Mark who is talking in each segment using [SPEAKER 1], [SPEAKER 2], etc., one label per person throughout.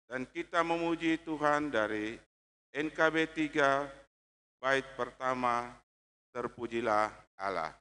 [SPEAKER 1] Dan kita memuji Tuhan dari NKB 3 bait pertama, Terpujilah Allah.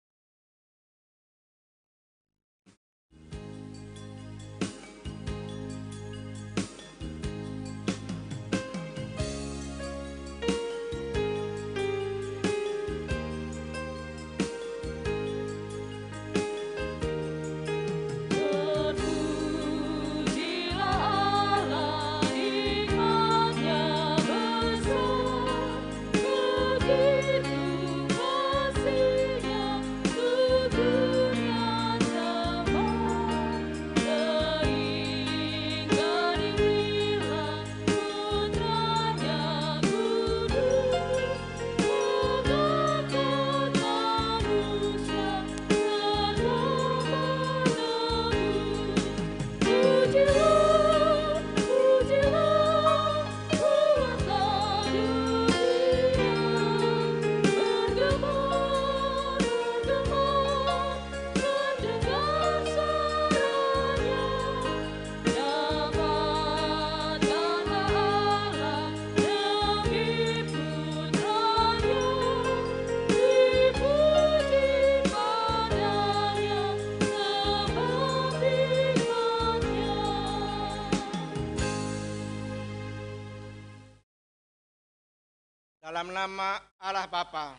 [SPEAKER 2] Dalam nama Allah Bapa,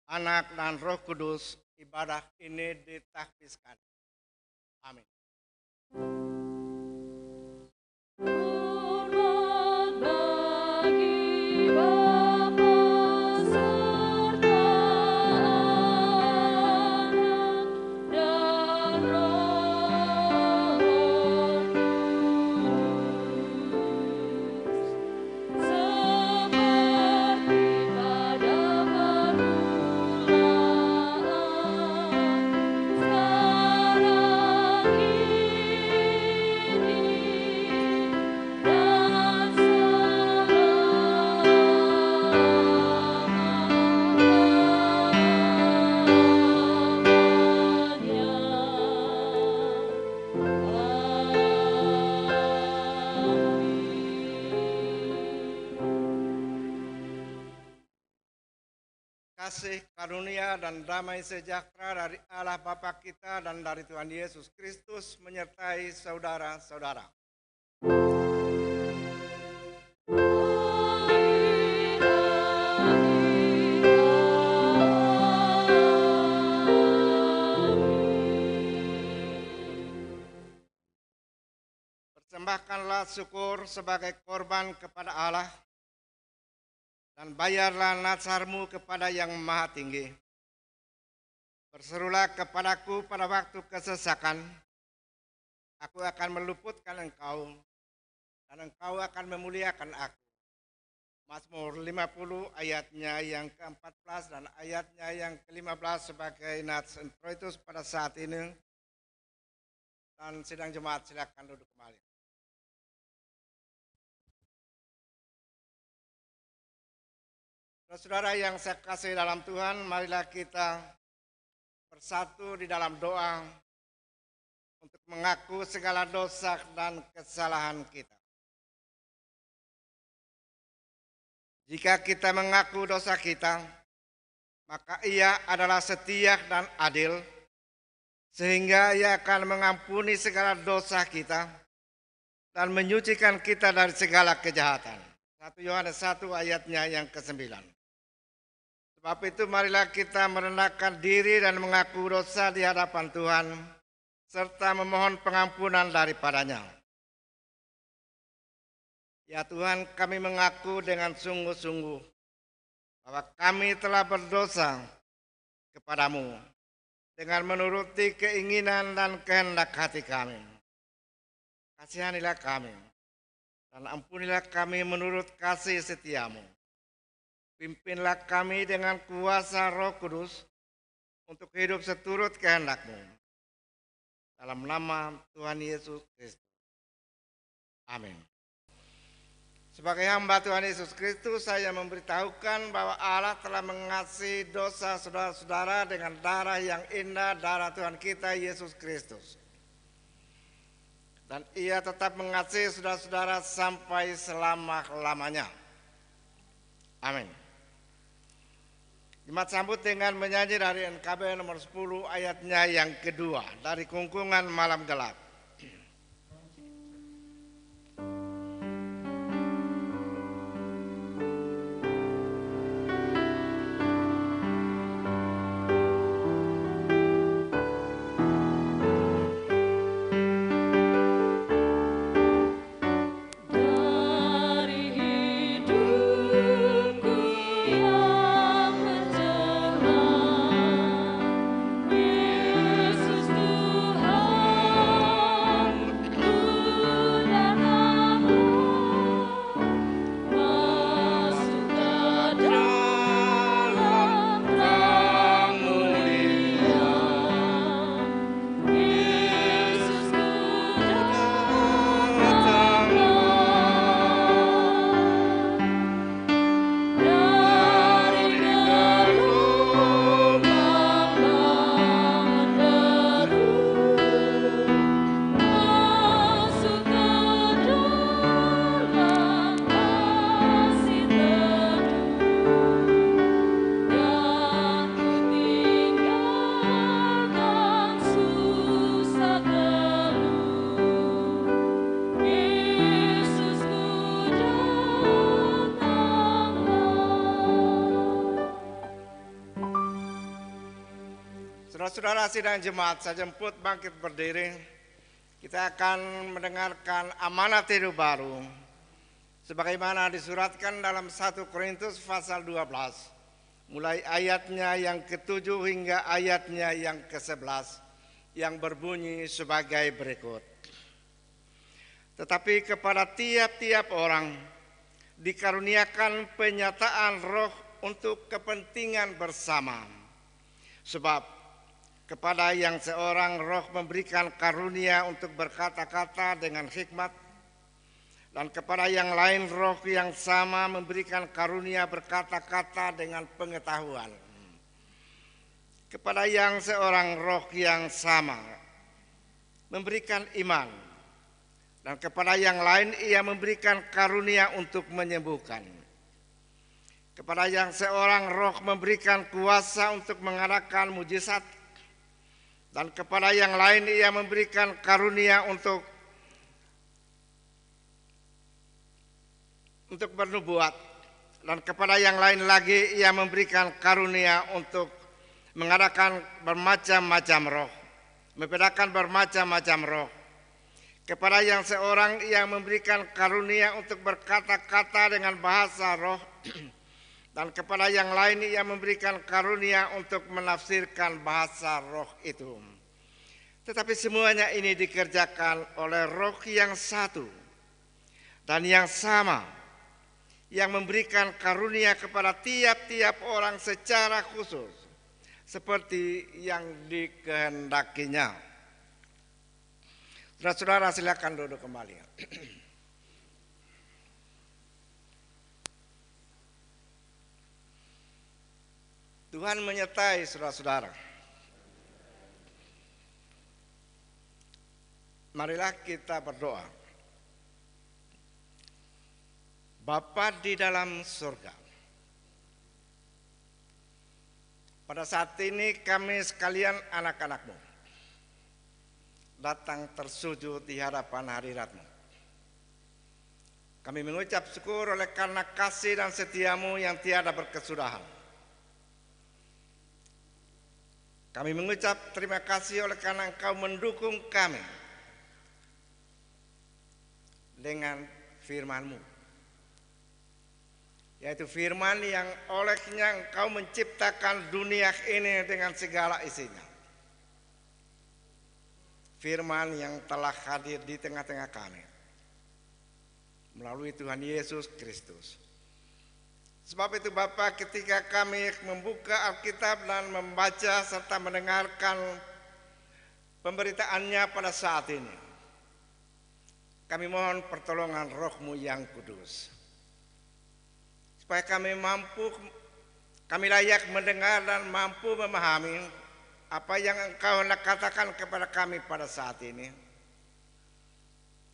[SPEAKER 2] Anak dan Roh Kudus, ibadah ini ditakbiskan. Amin. Kasih karunia dan damai sejahtera dari Allah Bapa kita dan dari Tuhan Yesus Kristus menyertai saudara-saudara. Persembahkanlah syukur sebagai korban kepada Allah, dan bayarlah nazarmu kepada Yang Maha Tinggi. Berserulah kepadaku pada waktu kesesakan, aku akan meluputkan engkau, dan engkau akan memuliakan aku. Mazmur 50 ayatnya yang ke-14 dan ayatnya yang ke-15 sebagai nats introitus pada saat ini. Dan sidang jemaat silakan duduk kembali. Saudara yang saya kasih dalam Tuhan, marilah kita bersatu di dalam doa untuk mengaku segala dosa dan kesalahan kita. Jika kita mengaku dosa kita, maka Ia adalah setia dan adil, sehingga Ia akan mengampuni segala dosa kita dan menyucikan kita dari segala kejahatan. 1 Yohanes 1 ayatnya yang ke-9. Sebab itu marilah kita merendahkan diri dan mengaku dosa di hadapan Tuhan, serta memohon pengampunan daripadanya. Ya Tuhan, kami mengaku dengan sungguh-sungguh bahwa kami telah berdosa kepadamu dengan menuruti keinginan dan kehendak hati kami. Kasihanilah kami dan ampunilah kami menurut kasih setiamu. Pimpinlah kami dengan kuasa Roh Kudus untuk hidup seturut kehendak-Mu. Dalam nama Tuhan Yesus Kristus. Amin. Sebagai hamba Tuhan Yesus Kristus, saya memberitahukan bahwa Allah telah mengasihi dosa saudara-saudara dengan darah yang indah, darah Tuhan kita Yesus Kristus. dan ia tetap mengasihi saudara-saudara sampai selama-lamanya. Amin. Jemaat sambut dengan menyanyi dari NKB nomor 10 ayatnya yang kedua dari Kungkungan Malam Gelap. Saudara-saudara sidang jemaat, saya jemput bangkit berdiri. Kita akan mendengarkan amanat hidup baru sebagaimana disuratkan dalam 1 Korintus pasal 12 mulai ayatnya yang ke-7 hingga ayatnya yang ke-11 yang berbunyi sebagai berikut. Tetapi kepada tiap-tiap orang dikaruniakan penyataan roh untuk kepentingan bersama. Sebab kepada yang seorang roh memberikan karunia untuk berkata-kata dengan hikmat, dan kepada yang lain roh yang sama memberikan karunia berkata-kata dengan pengetahuan. Kepada yang seorang roh yang sama memberikan iman, dan kepada yang lain ia memberikan karunia untuk menyembuhkan. Kepada yang seorang roh memberikan kuasa untuk mengadakan mujizat, dan kepada yang lain ia memberikan karunia untuk bernubuat, dan kepada yang lain lagi ia memberikan karunia untuk mengadakan bermacam-macam roh, membedakan bermacam-macam roh. Kepada yang seorang ia memberikan karunia untuk berkata-kata dengan bahasa roh, dan kepada yang lain ia memberikan karunia untuk menafsirkan bahasa roh itu. Tetapi semuanya ini dikerjakan oleh roh yang satu dan yang sama, yang memberikan karunia kepada tiap-tiap orang secara khusus, seperti yang dikehendakinya. Saudara-saudara, silakan duduk kembali. Tuhan menyertai saudara-saudara. Marilah kita berdoa. Bapa di dalam surga, pada saat ini kami sekalian anak-anak-Mu datang tersujud di hadapan hadirat-Mu. Kami mengucap syukur oleh karena kasih dan setia-Mu yang tiada berkesudahan. Kami mengucap terima kasih oleh karena Engkau mendukung kami dengan firman-Mu, yaitu firman yang olehnya Engkau menciptakan dunia ini dengan segala isinya. Firman yang telah hadir di tengah-tengah kami melalui Tuhan Yesus Kristus. Sebab itu Bapa, ketika kami membuka Alkitab dan membaca serta mendengarkan pemberitaannya pada saat ini, kami mohon pertolongan Roh-Mu yang kudus, supaya kami layak mendengar dan mampu memahami apa yang Engkau hendak katakan kepada kami pada saat ini.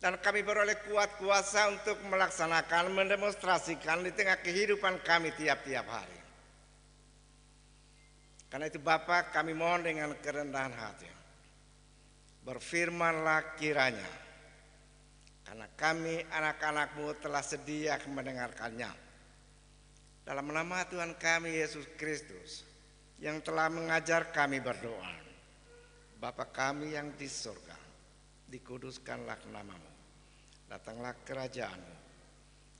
[SPEAKER 2] dan kami beroleh kuat kuasa untuk melaksanakan, mendemonstrasikan di tengah kehidupan kami tiap-tiap hari. Karena itu Bapa, kami mohon dengan kerendahan hati, berfirmanlah kiranya, karena kami anak-anak-Mu telah sedia mendengarkannya. Dalam nama Tuhan kami Yesus Kristus yang telah mengajar kami berdoa. Bapa kami yang di surga, dikuduskanlah nama-Mu. Datanglah kerajaan-Mu,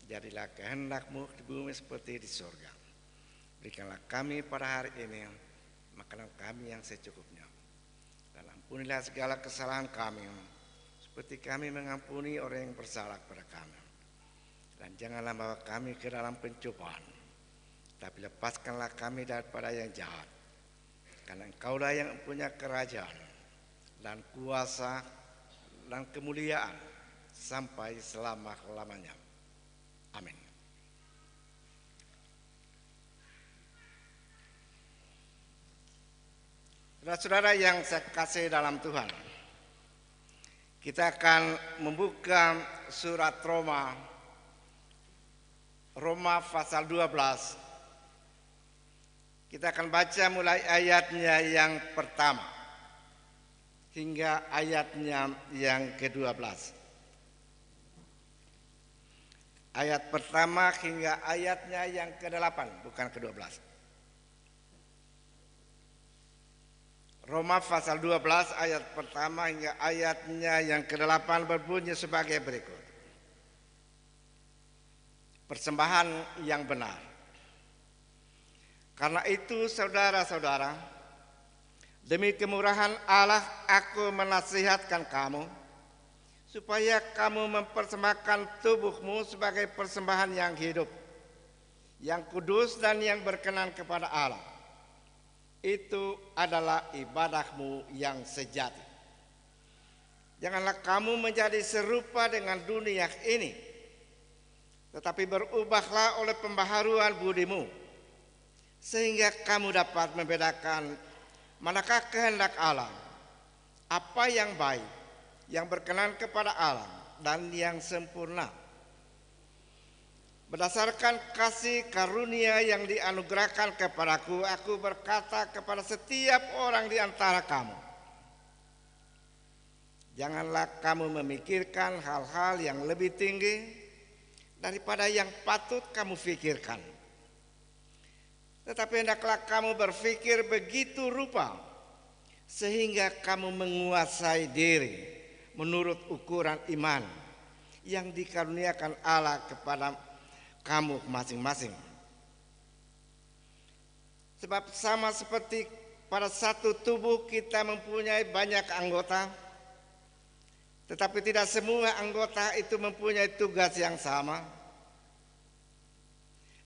[SPEAKER 2] jadilah kehendak-Mu di bumi seperti di surga. Berikanlah kami pada hari ini makanan kami yang secukupnya. Dan ampunilah segala kesalahan kami, seperti kami mengampuni orang yang bersalah kepada kami. Dan janganlah bawa kami ke dalam pencobaan, tapi lepaskanlah kami daripada yang jahat. Karena Engkaulah yang punya kerajaan dan kuasa dan kemuliaan sampai selama-lamanya. Amin. Saudara-saudara yang saya kasih dalam Tuhan, kita akan membuka surat Roma pasal 12. Kita akan baca mulai ayatnya yang pertama hingga ayatnya yang ke-12. Ayat pertama hingga ayatnya yang ke-8, bukan ke-12. Roma pasal 12 ayat pertama hingga ayatnya yang ke-8 berbunyi sebagai berikut. Persembahan yang benar. Karena itu saudara-saudara, demi kemurahan Allah aku menasihatkan kamu, supaya kamu mempersembahkan tubuhmu sebagai persembahan yang hidup, yang kudus dan yang berkenan kepada Allah. Itu adalah ibadahmu yang sejati. Janganlah kamu menjadi serupa dengan dunia ini, tetapi berubahlah oleh pembaharuan budimu, sehingga kamu dapat membedakan manakah kehendak Allah, apa yang baik, yang berkenan kepada Allah, dan yang sempurna. Berdasarkan kasih karunia yang dianugerahkan kepadaku, aku berkata kepada setiap orang di antara kamu, janganlah kamu memikirkan hal-hal yang lebih tinggi daripada yang patut kamu pikirkan. Tetapi hendaklah kamu berpikir begitu rupa, sehingga kamu menguasai diri menurut ukuran iman yang dikaruniakan Allah kepada kamu masing-masing. Sebab sama seperti pada satu tubuh kita mempunyai banyak anggota, tetapi tidak semua anggota itu mempunyai tugas yang sama.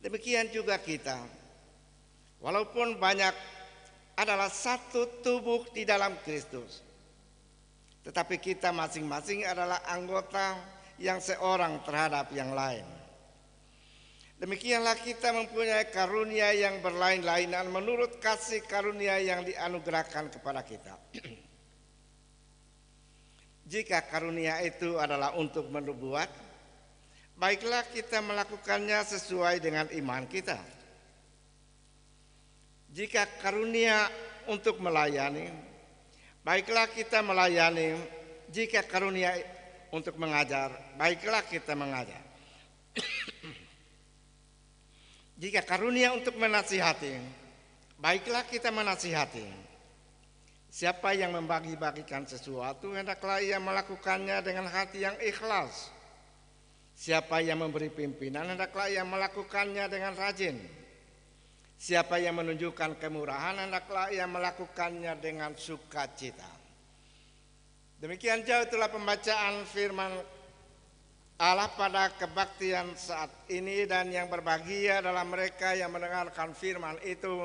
[SPEAKER 2] Demikian juga kita, walaupun banyak, adalah satu tubuh di dalam Kristus, tetapi kita masing-masing adalah anggota yang seorang terhadap yang lain. Demikianlah kita mempunyai karunia yang berlain-lainan menurut kasih karunia yang dianugerahkan kepada kita. Jika karunia itu adalah untuk menubuat, baiklah kita melakukannya sesuai dengan iman kita. Jika karunia untuk melayani, baiklah kita melayani. Jika karunia untuk mengajar, baiklah kita mengajar. Jika karunia untuk menasihati, baiklah kita menasihati. Siapa yang membagi-bagikan sesuatu, hendaklah ia melakukannya dengan hati yang ikhlas. Siapa yang memberi pimpinan, hendaklah ia melakukannya dengan rajin. Siapa yang menunjukkan kemurahan, hendaklah ia melakukannya dengan sukacita. Demikian jauh itulah pembacaan firman Allah pada kebaktian saat ini, dan yang berbahagia adalah mereka yang mendengarkan firman itu,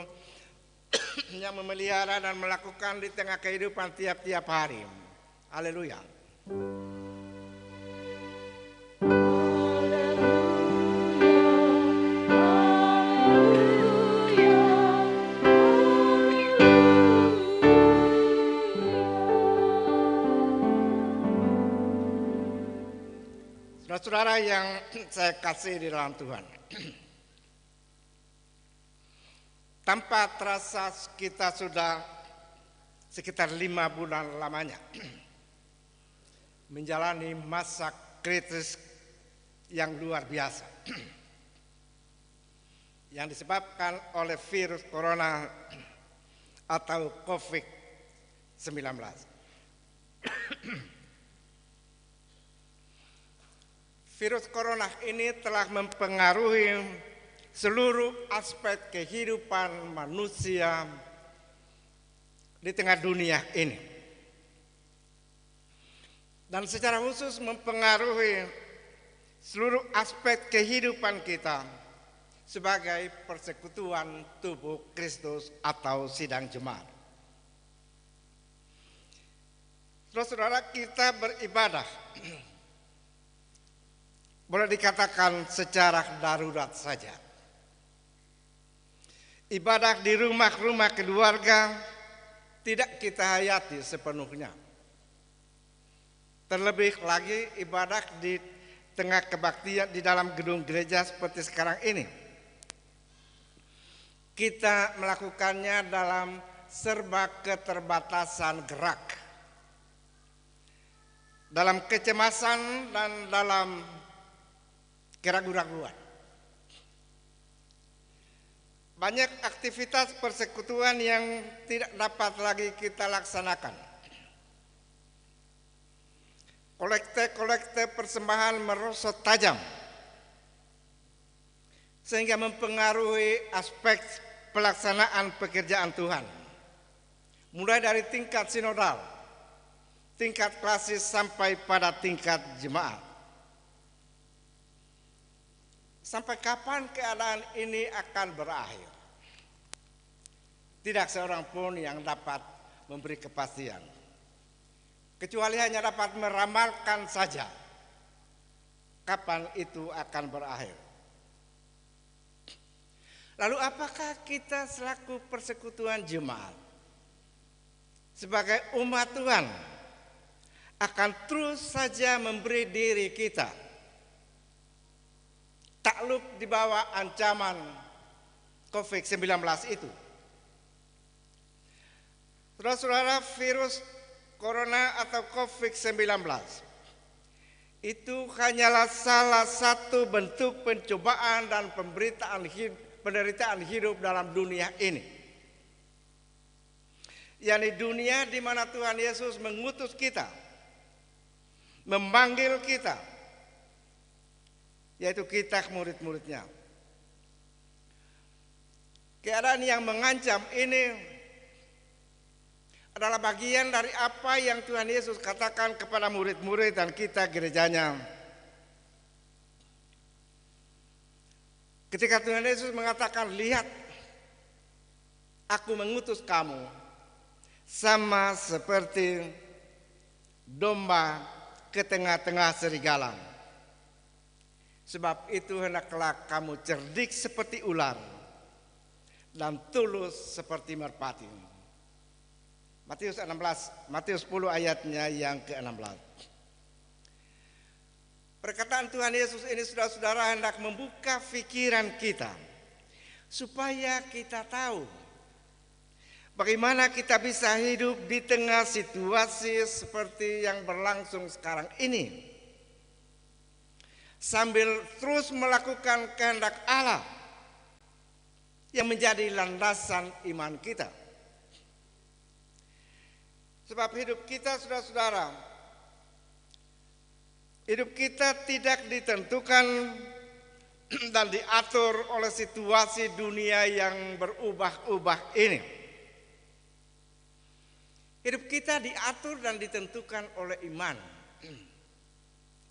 [SPEAKER 2] yang memelihara dan melakukan di tengah kehidupan tiap-tiap hari. Haleluya. Saudara-saudara yang saya kasih di dalam Tuhan, tanpa terasa kita sudah sekitar 5 bulan lamanya menjalani masa kritis yang luar biasa yang disebabkan oleh virus corona atau COVID-19. Virus corona ini telah mempengaruhi seluruh aspek kehidupan manusia di tengah dunia ini. Dan secara khusus mempengaruhi seluruh aspek kehidupan kita sebagai persekutuan tubuh Kristus atau sidang jemaat. Saudara-saudara, kita beribadah boleh dikatakan secara darurat saja. Ibadah di rumah-rumah keluarga tidak kita hayati sepenuhnya. Terlebih lagi ibadah di tengah kebaktian di dalam gedung gereja seperti sekarang ini. Kita melakukannya dalam serba keterbatasan gerak, dalam kecemasan dan dalam keraguan-raguan. Banyak aktivitas persekutuan yang tidak dapat lagi kita laksanakan. Kolekte persembahan merosot tajam sehingga mempengaruhi aspek pelaksanaan pekerjaan Tuhan. Mulai dari tingkat sinodal, tingkat klasis sampai pada tingkat jemaat. Sampai kapan keadaan ini akan berakhir? Tidak seorang pun yang dapat memberi kepastian, kecuali hanya dapat meramalkan saja kapan itu akan berakhir. Lalu apakah kita selaku persekutuan jemaat sebagai umat Tuhan akan terus saja memberi diri kita takluk di bawah ancaman COVID-19 itu? Saudara-saudara, virus corona atau COVID-19 itu hanyalah salah satu bentuk pencobaan dan penderitaan hidup dalam dunia ini. yakni dunia di mana Tuhan Yesus mengutus kita, memanggil kita, yaitu kita murid-muridnya. Keadaan yang mengancam ini adalah bagian dari apa yang Tuhan Yesus katakan kepada murid-murid dan kita gerejanya. Ketika Tuhan Yesus mengatakan, lihat, aku mengutus kamu sama seperti domba ke tengah-tengah serigala. Sebab itu hendaklah kamu cerdik seperti ular dan tulus seperti merpati. Matius 10 ayatnya yang ke-16. Perkataan Tuhan Yesus ini, saudara-saudara, hendak membuka pikiran kita supaya kita tahu bagaimana kita bisa hidup di tengah situasi seperti yang berlangsung sekarang ini, sambil terus melakukan kehendak Allah yang menjadi landasan iman kita. Sebab hidup kita, saudara-saudara, hidup kita tidak ditentukan dan diatur oleh situasi dunia yang berubah-ubah ini. Hidup kita diatur dan ditentukan oleh iman.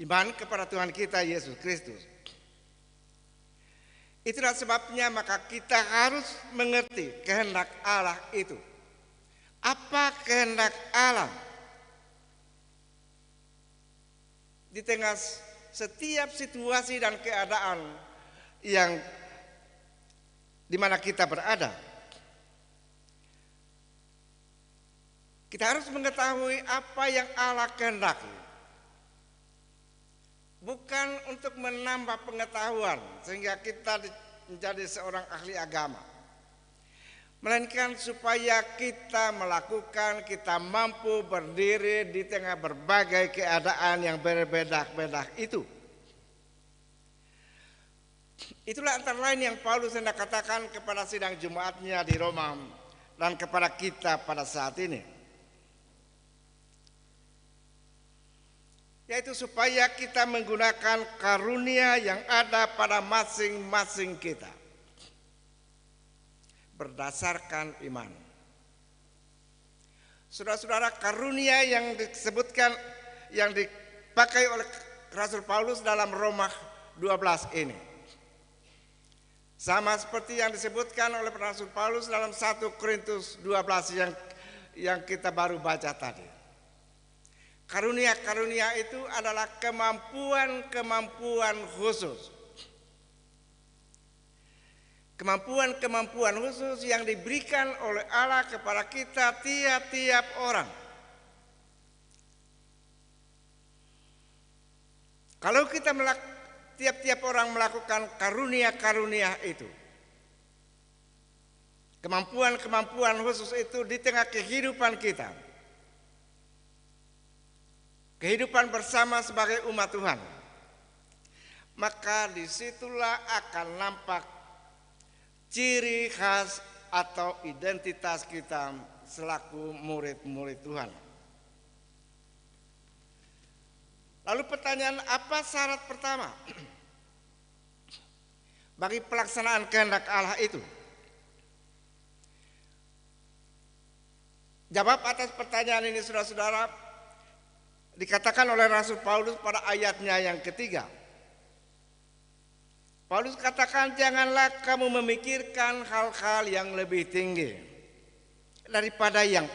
[SPEAKER 2] Iman kepada Tuhan kita Yesus Kristus. Itulah sebabnya maka kita harus mengerti kehendak Allah itu. Apa kehendak Allah? Di tengah setiap situasi dan keadaan yang di mana kita berada, kita harus mengetahui apa yang Allah kehendaki. bukan untuk menambah pengetahuan sehingga kita menjadi seorang ahli agama, melainkan supaya kita mampu berdiri di tengah berbagai keadaan yang berbeda-beda itu. Itulah antara lain yang Paulus hendak katakan kepada sidang Jumatnya di Roma dan kepada kita pada saat ini, yaitu supaya kita menggunakan karunia yang ada pada masing-masing kita berdasarkan iman. Saudara-saudara, karunia yang disebutkan, yang dipakai oleh Rasul Paulus dalam Roma 12 ini sama seperti yang disebutkan oleh Rasul Paulus dalam 1 Korintus 12 yang kita baru baca tadi. Karunia-karunia itu adalah kemampuan-kemampuan khusus. Kemampuan-kemampuan khusus yang diberikan oleh Allah kepada kita tiap-tiap orang. Kalau tiap-tiap orang melakukan karunia-karunia itu, kemampuan-kemampuan khusus itu di tengah kehidupan kita, kehidupan bersama sebagai umat Tuhan, maka disitulah akan nampak ciri khas atau identitas kita selaku murid-murid Tuhan. Lalu pertanyaan, apa syarat pertama bagi pelaksanaan kehendak Allah itu? Jawab atas pertanyaan ini, saudara-saudara, dikatakan oleh Rasul Paulus pada ayatnya yang ketiga. Paulus katakan, janganlah kamu memikirkan hal-hal yang lebih tinggi daripada yang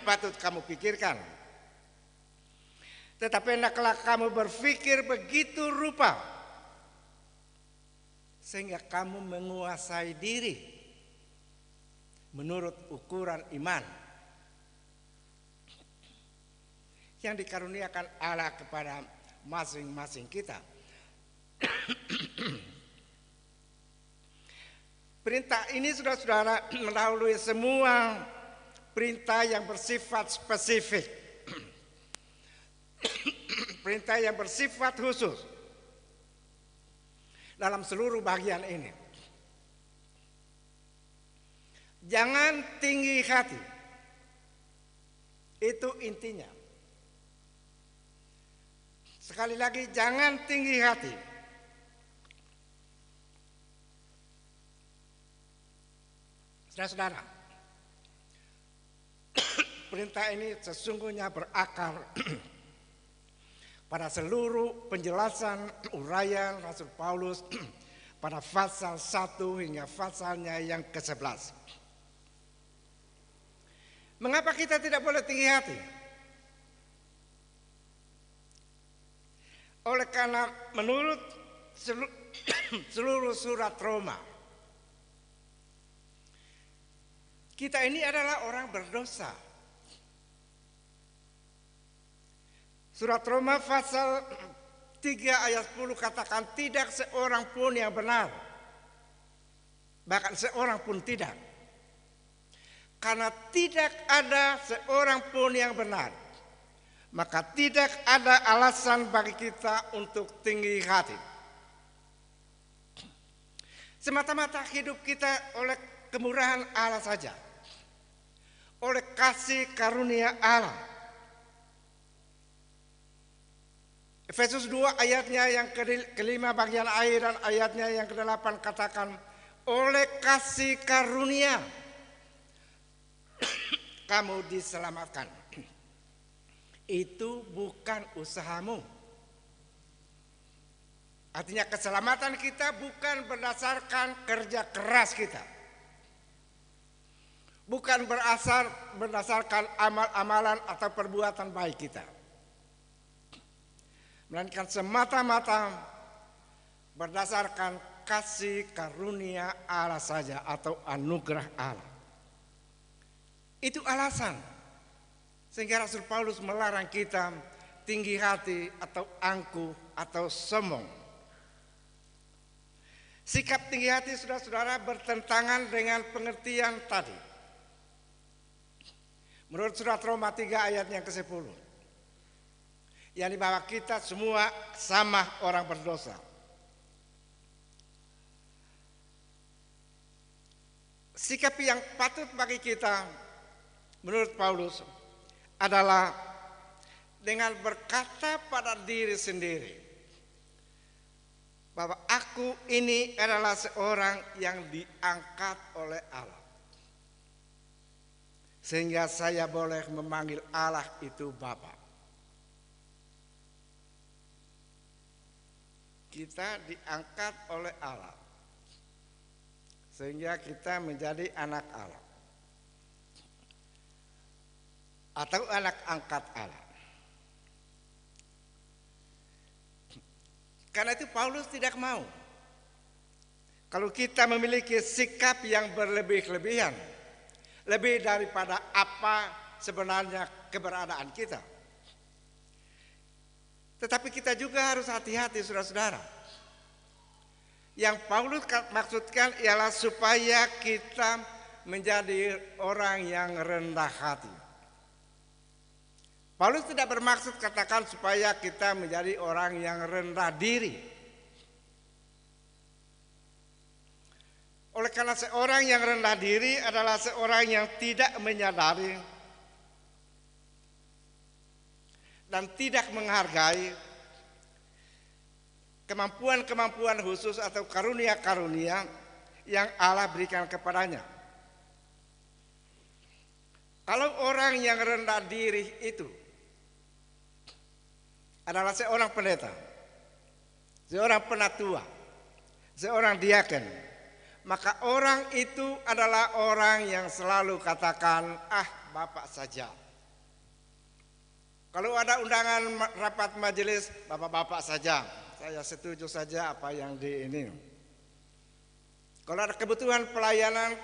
[SPEAKER 2] patut kamu pikirkan. Tetapi hendaklah kamu berpikir begitu rupa sehingga kamu menguasai diri menurut ukuran iman yang dikaruniakan Allah kepada masing-masing kita. Perintah ini, saudara-saudara, mendahului semua perintah yang bersifat spesifik, perintah yang bersifat khusus dalam seluruh bagian ini. Jangan tinggi hati, itu intinya. Sekali lagi, jangan tinggi hati. Saudara-saudara, perintah ini sesungguhnya berakar pada seluruh penjelasan uraian Rasul Paulus pada pasal 1 hingga pasalnya yang ke-11. Mengapa kita tidak boleh tinggi hati? Oleh karena menurut seluruh surat Roma, kita ini adalah orang berdosa. Surat Roma pasal 3 ayat 10 katakan, tidak seorang pun yang benar, bahkan seorang pun tidak. Karena tidak ada seorang pun yang benar, maka tidak ada alasan bagi kita untuk tinggi hati. Semata-mata hidup kita oleh kemurahan Allah saja, oleh kasih karunia Allah. Efesus 2 ayatnya yang kelima bagian akhir dan ayatnya yang ke-8 katakan, oleh kasih karunia kamu diselamatkan. Itu bukan usahamu. Artinya keselamatan kita bukan berdasarkan kerja keras kita, bukan berdasarkan amal-amalan atau perbuatan baik kita, melainkan semata-mata berdasarkan kasih karunia Allah saja atau anugerah Allah. Itu alasan sehingga Rasul Paulus melarang kita tinggi hati atau angkuh atau sombong. Sikap tinggi hati saudara-saudara bertentangan dengan pengertian tadi. Menurut surat Roma 3 ayat yang ke-10. Yang bahwa kita semua sama orang berdosa. Sikap yang patut bagi kita menurut Paulus adalah dengan berkata pada diri sendiri bahwa aku ini adalah seorang yang diangkat oleh Allah. Sehingga saya boleh memanggil Allah itu Bapa. Kita diangkat oleh Allah. Sehingga kita menjadi anak Allah. Atau anak angkat Allah. Karena itu Paulus tidak mau kalau kita memiliki sikap yang berlebih-lebihan, lebih daripada apa sebenarnya keberadaan kita. Tetapi kita juga harus hati-hati saudara-saudara. Yang Paulus maksudkan ialah supaya kita menjadi orang yang rendah hati. Paulus tidak bermaksud katakan supaya kita menjadi orang yang rendah diri. Oleh karena seorang yang rendah diri adalah seorang yang tidak menyadari dan tidak menghargai kemampuan-kemampuan khusus atau karunia-karunia yang Allah berikan kepadanya. Kalau orang yang rendah diri itu adalah seorang pendeta, seorang penatua, seorang diaken, maka orang itu adalah orang yang selalu katakan, Bapak saja. Kalau ada undangan rapat majelis, Bapak-bapak saja. Saya setuju saja apa yang di ini. Kalau ada kebutuhan pelayanan,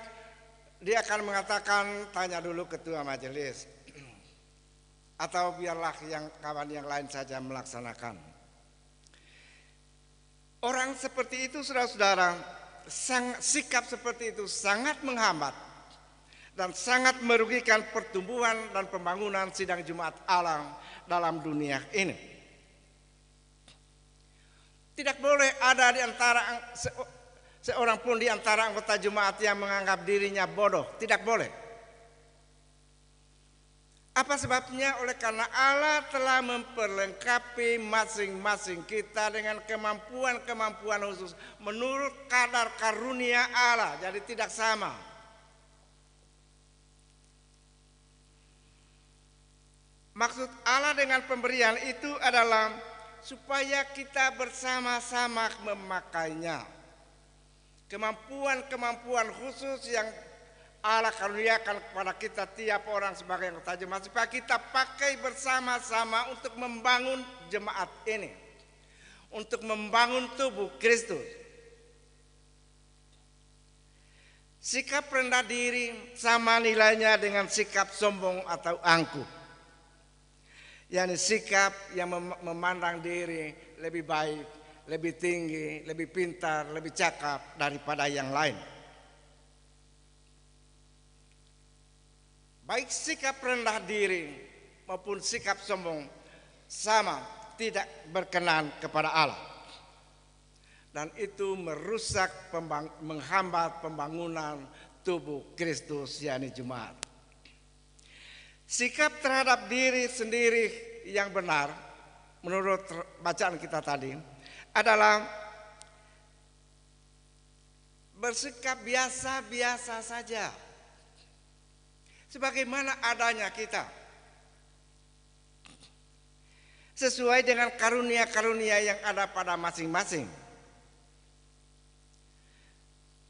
[SPEAKER 2] dia akan mengatakan, tanya dulu ketua majelis. Atau biarlah yang kawan yang lain saja melaksanakan. Orang seperti itu saudara-saudara, sikap seperti itu sangat menghambat dan sangat merugikan pertumbuhan dan pembangunan sidang Jumat Allah dalam dunia ini. Tidak boleh ada di antara seorang pun di antara anggota Jumat yang menganggap dirinya bodoh, tidak boleh. Apa sebabnya? Oleh karena Allah telah memperlengkapi masing-masing kita dengan kemampuan-kemampuan khusus menurut kadar karunia Allah, jadi tidak sama. Maksud Allah dengan pemberian itu adalah supaya kita bersama-sama memakainya. Kemampuan-kemampuan khusus yang Allah karuniakan kepada kita tiap orang sebagai anggota jemaat supaya kita pakai bersama-sama untuk membangun jemaat ini, untuk membangun tubuh Kristus. Sikap rendah diri sama nilainya dengan sikap sombong atau angkuh, yakni sikap yang memandang diri lebih baik, lebih tinggi, lebih pintar, lebih cakap daripada yang lain. Baik sikap rendah diri maupun sikap sombong sama tidak berkenan kepada Allah. Dan itu merusak, menghambat pembangunan tubuh Kristus yakni Jemaat. Sikap terhadap diri sendiri yang benar menurut bacaan kita tadi adalah bersikap biasa-biasa saja. Sebagaimana adanya kita, sesuai dengan karunia-karunia yang ada pada masing-masing.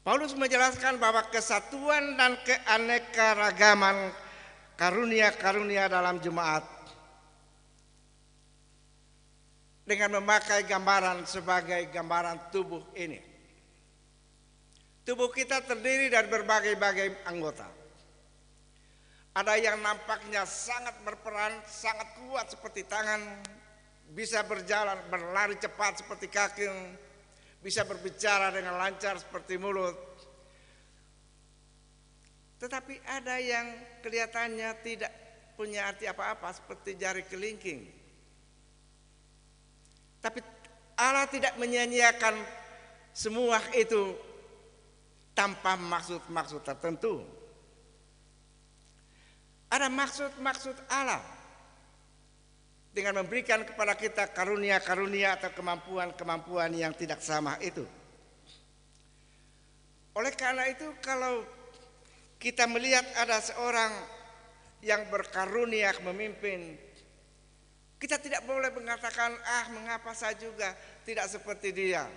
[SPEAKER 2] Paulus menjelaskan bahwa kesatuan dan keanekaragaman karunia-karunia dalam jemaat dengan memakai gambaran sebagai gambaran tubuh ini. Tubuh kita terdiri dari berbagai-bagai anggota. Ada yang nampaknya sangat berperan, sangat kuat seperti tangan, bisa berjalan, berlari cepat seperti kaki, bisa berbicara dengan lancar seperti mulut. Tetapi ada yang kelihatannya tidak punya arti apa-apa seperti jari kelingking. Tapi Allah tidak menyanyiakan semua itu tanpa maksud-maksud tertentu. Ada maksud-maksud Allah dengan memberikan kepada kita karunia-karunia atau kemampuan-kemampuan yang tidak sama itu. Oleh karena itu, kalau kita melihat ada seorang yang berkarunia memimpin, kita tidak boleh mengatakan, mengapa saya juga tidak seperti dia.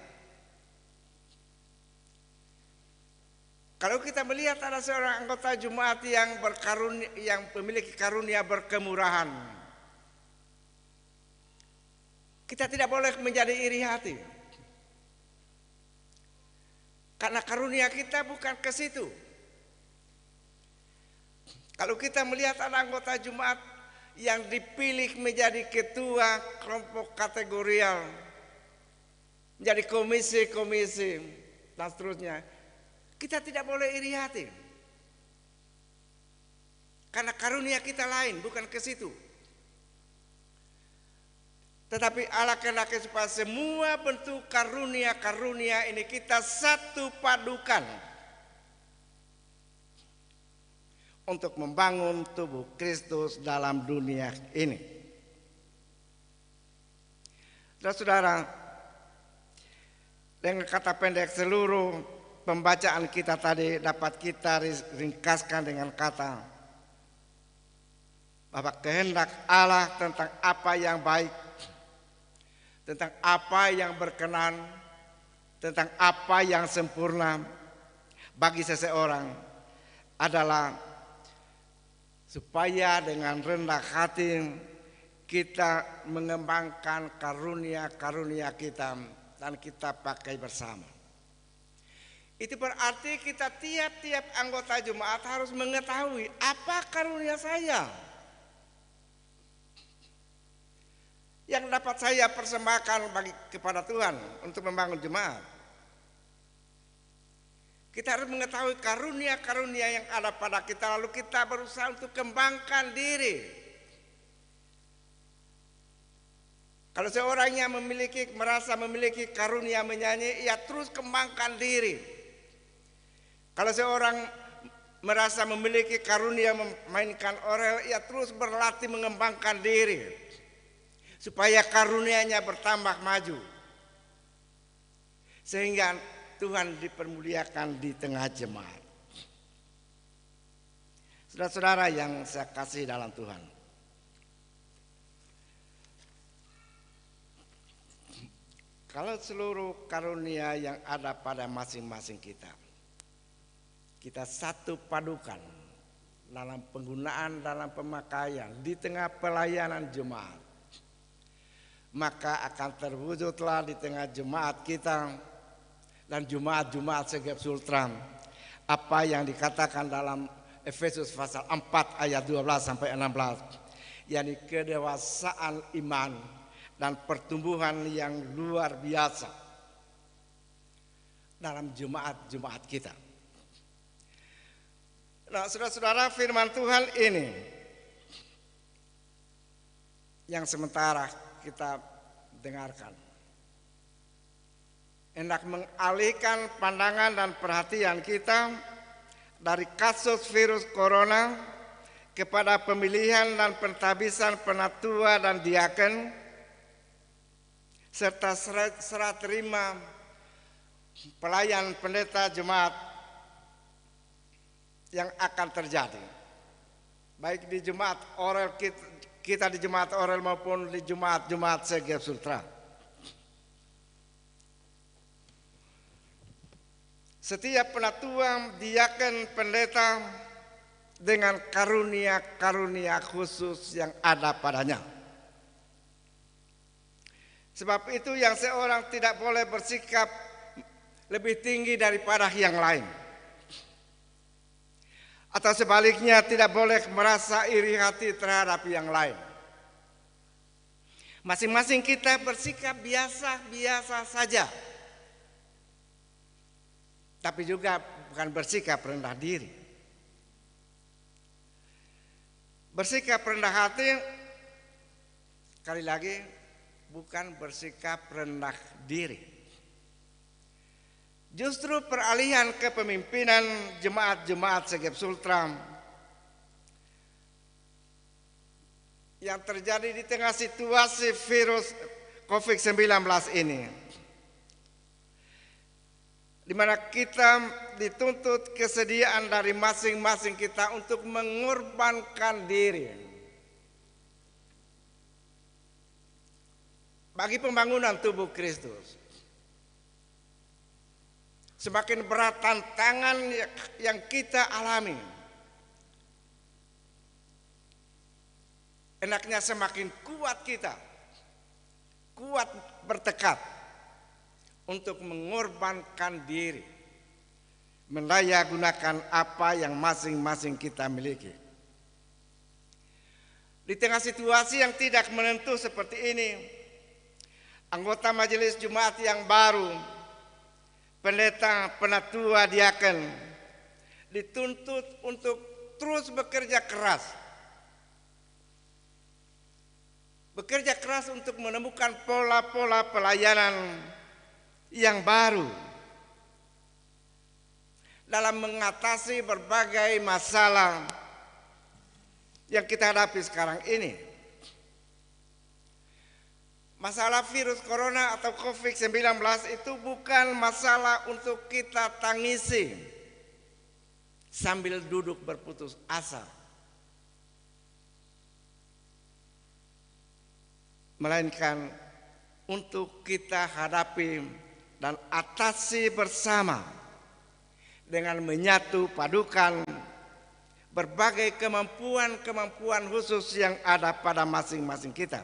[SPEAKER 2] Kalau kita melihat ada seorang anggota jemaat yang berkarunia, yang memiliki karunia berkemurahan, kita tidak boleh menjadi iri hati. Karena karunia kita bukan ke situ. Kalau kita melihat ada anggota jemaat yang dipilih menjadi ketua kelompok kategorial, menjadi komisi-komisi dan seterusnya, kita tidak boleh iri hati. Karena karunia kita lain, bukan ke situ. Tetapi Allah kehendaki supaya semua bentuk karunia-karunia ini kita satu padukan untuk membangun tubuh Kristus dalam dunia ini. Saudara, dengan kata pendek seluruh pembacaan kita tadi dapat kita ringkaskan dengan kata bahwa kehendak Allah tentang apa yang baik, tentang apa yang berkenan, tentang apa yang sempurna bagi seseorang adalah supaya dengan rendah hati kita mengembangkan karunia-karunia kita dan kita pakai bersama. Itu berarti kita tiap-tiap anggota jemaat harus mengetahui apa karunia saya yang dapat saya persembahkan kepada Tuhan untuk membangun jemaat. Kita harus mengetahui karunia-karunia yang ada pada kita, lalu kita berusaha untuk kembangkan diri. Kalau seorang yang merasa memiliki karunia menyanyi, ia terus kembangkan diri. Kalau seorang merasa memiliki karunia memainkan orel, ia terus berlatih mengembangkan diri supaya karunianya bertambah maju, sehingga Tuhan dipermuliakan di tengah jemaat. Saudara-saudara yang saya kasih dalam Tuhan, kalau seluruh karunia yang ada pada masing-masing kita satu padukan dalam penggunaan, dalam pemakaian, di tengah pelayanan jemaat, maka akan terwujudlah di tengah jemaat kita dan jemaat-jemaat Segep Sultra apa yang dikatakan dalam Efesus pasal 4 ayat 12 sampai 16, yakni kedewasaan iman dan pertumbuhan yang luar biasa dalam jemaat-jemaat kita. Nah, saudara-saudara, firman Tuhan ini yang sementara kita dengarkan hendak mengalihkan pandangan dan perhatian kita dari kasus virus corona kepada pemilihan dan pentabisan penatua dan diaken serta serah terima pelayan pendeta jemaat yang akan terjadi baik di jemaat Orel kita di jemaat Orel maupun di jemaat Segep Sultra. Setiap penatua, diaken, pendeta dengan karunia-karunia khusus yang ada padanya. Sebab itu yang seorang tidak boleh bersikap lebih tinggi daripada yang lain. Atau sebaliknya tidak boleh merasa iri hati terhadap yang lain. Masing-masing kita bersikap biasa-biasa saja. Tapi juga bukan bersikap rendah diri. Bersikap rendah hati, sekali lagi, bukan bersikap rendah diri. Justru peralihan kepemimpinan jemaat-jemaat Segep Sultra yang terjadi di tengah situasi virus COVID-19 ini, di mana kita dituntut kesediaan dari masing-masing kita untuk mengorbankan diri bagi pembangunan tubuh Kristus. Semakin berat tantangan yang kita alami, enaknya semakin kuat kita, kuat bertekad untuk mengorbankan diri, mendaya gunakan apa yang masing-masing kita miliki. Di tengah situasi yang tidak menentu seperti ini, anggota majelis Jumat yang baru, pendeta, penatua, diaken dituntut untuk terus bekerja keras. Bekerja keras untuk menemukan pola-pola pelayanan yang baru dalam mengatasi berbagai masalah yang kita hadapi sekarang ini. Masalah virus corona atau COVID-19 itu bukan masalah untuk kita tangisi sambil duduk berputus asa, melainkan untuk kita hadapi dan atasi bersama dengan menyatu padukan berbagai kemampuan-kemampuan khusus yang ada pada masing-masing kita.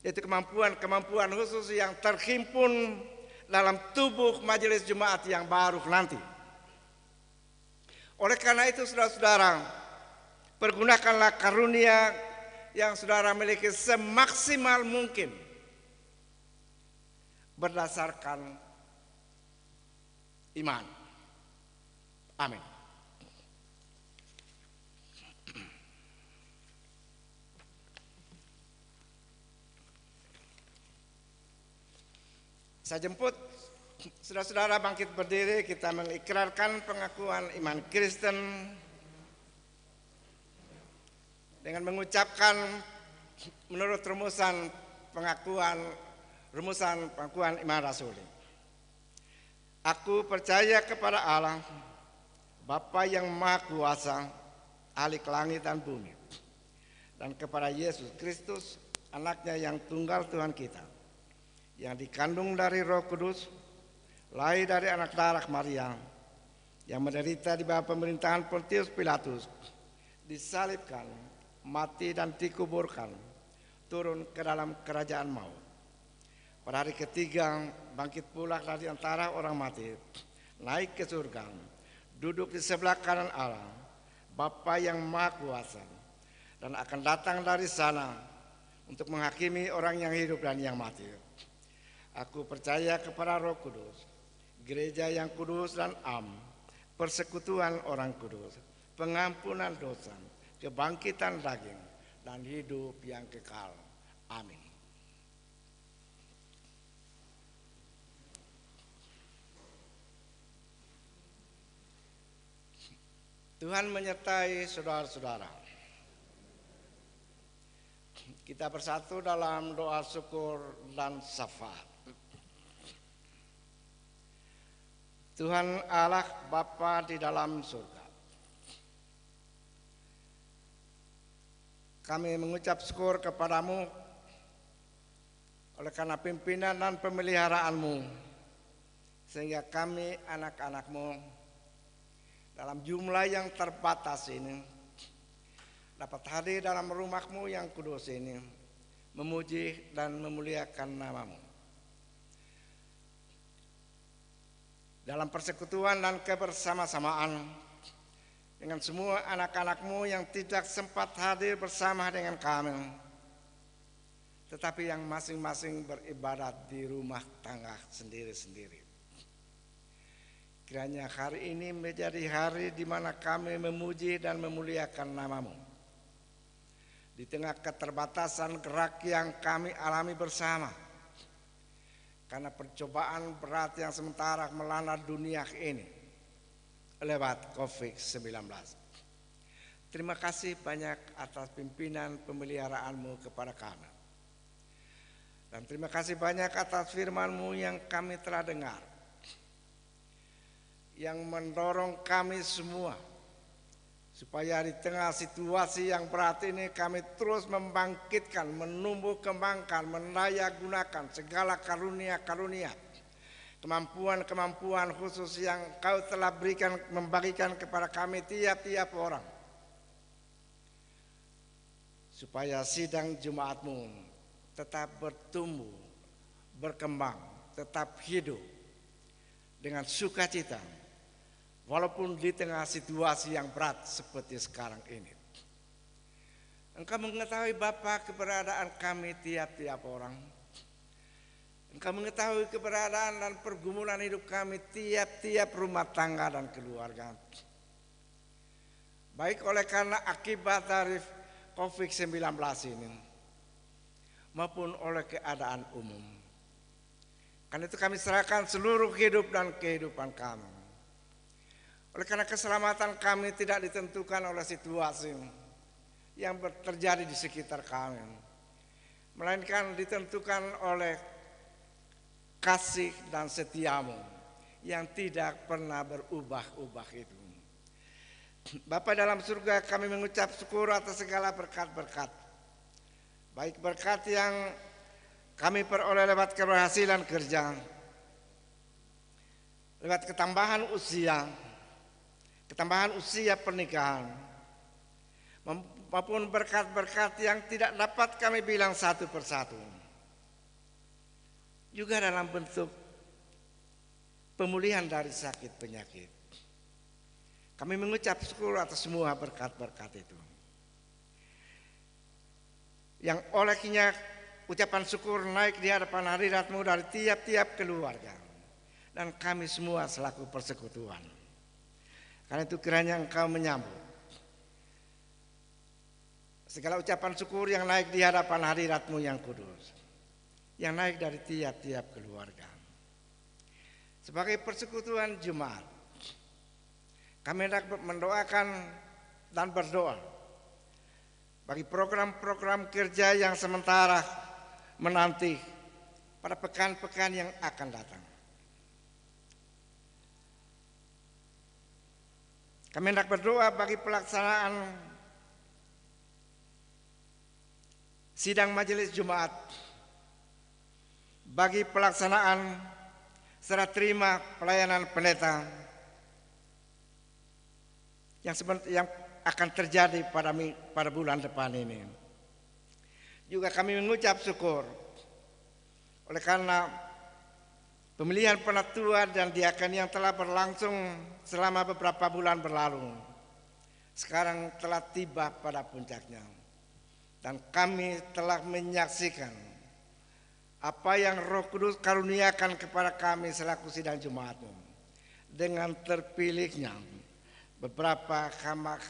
[SPEAKER 2] Yaitu kemampuan-kemampuan khusus yang terhimpun dalam tubuh majelis Jumat yang baru nanti. Oleh karena itu saudara-saudara, pergunakanlah karunia yang saudara miliki semaksimal mungkin berdasarkan iman. Amin. Saya jemput saudara-saudara bangkit berdiri, kita mengikrarkan pengakuan iman Kristen dengan mengucapkan menurut rumusan pengakuan iman rasuli. Aku percaya kepada Allah, Bapa yang Maha Kuasa, Ahli langit dan bumi, dan kepada Yesus Kristus, anaknya yang tunggal Tuhan kita, yang dikandung dari Roh Kudus, lahir dari anak darah Maria, yang menderita di bawah pemerintahan Pontius Pilatus, disalibkan, mati dan dikuburkan, turun ke dalam kerajaan maut. Pada hari ketiga bangkit pula dari antara orang mati, naik ke surga, duduk di sebelah kanan Allah, Bapa yang Maha Kuasa, dan akan datang dari sana untuk menghakimi orang yang hidup dan yang mati. Aku percaya kepada Roh Kudus, gereja yang kudus dan am, persekutuan orang kudus, pengampunan dosa, kebangkitan daging, dan hidup yang kekal. Amin. Tuhan menyertai saudara-saudara. Kita bersatu dalam doa syukur dan syafaat. Tuhan Allah Bapa di dalam surga, kami mengucap syukur kepadamu oleh karena pimpinan dan pemeliharaanmu, sehingga kami anak-anakmu dalam jumlah yang terbatas ini dapat hadir dalam rumahmu yang kudus ini, memuji dan memuliakan namamu. Dalam persekutuan dan kebersama-samaan dengan semua anak-anak-Mu yang tidak sempat hadir bersama dengan kami, tetapi yang masing-masing beribadat di rumah tangga sendiri-sendiri. Kiranya hari ini menjadi hari di mana kami memuji dan memuliakan nama-Mu. Di tengah keterbatasan gerak yang kami alami bersama, karena percobaan berat yang sementara melanda dunia ini lewat COVID-19. Terima kasih banyak atas pimpinan pemeliharaan-Mu kepada kami. Dan terima kasih banyak atas firman-Mu yang kami telah dengar, yang mendorong kami semua supaya di tengah situasi yang berat ini kami terus membangkitkan, menumbuh kembangkan, mendaya gunakan segala karunia-karunia, kemampuan-kemampuan khusus yang Kau telah berikan, membagikan kepada kami tiap-tiap orang, supaya sidang Jumat-Mu tetap bertumbuh, berkembang, tetap hidup dengan sukacita, walaupun di tengah situasi yang berat seperti sekarang ini. Engkau mengetahui Bapa keberadaan kami tiap-tiap orang. Engkau mengetahui keberadaan dan pergumulan hidup kami tiap-tiap rumah tangga dan keluarga. Baik oleh karena akibat dari COVID-19 ini, maupun oleh keadaan umum. Karena itu kami serahkan seluruh hidup dan kehidupan kami. Oleh karena keselamatan kami tidak ditentukan oleh situasi yang terjadi di sekitar kami, melainkan ditentukan oleh kasih dan setia-Mu yang tidak pernah berubah-ubah itu. Bapa dalam surga, kami mengucap syukur atas segala berkat-berkat, baik berkat yang kami peroleh lewat keberhasilan kerja, lewat ketambahan usia pernikahan, maupun berkat-berkat yang tidak dapat kami bilang satu persatu, juga dalam bentuk pemulihan dari sakit penyakit. Kami mengucap syukur atas semua berkat-berkat itu, yang olehnya ucapan syukur naik di hadapan hadirat-Mu dari tiap-tiap keluarga dan kami semua selaku persekutuan. Karena itu kiranya Engkau menyambut segala ucapan syukur yang naik di hadapan hadirat-Mu yang kudus, yang naik dari tiap-tiap keluarga. Sebagai persekutuan Jumat, kami hendak mendoakan dan berdoa bagi program-program kerja yang sementara menanti pada pekan-pekan yang akan datang. Kami hendak berdoa bagi pelaksanaan sidang majelis Jumat, bagi pelaksanaan serah terima pelayanan pendeta yang akan terjadi pada bulan depan ini. Juga kami mengucap syukur oleh karena pemilihan penatua dan diaken yang telah berlangsung selama beberapa bulan berlalu, sekarang telah tiba pada puncaknya, dan kami telah menyaksikan apa yang Roh Kudus karuniakan kepada kami selaku sidang Jumat-Mu dengan terpilihnya beberapa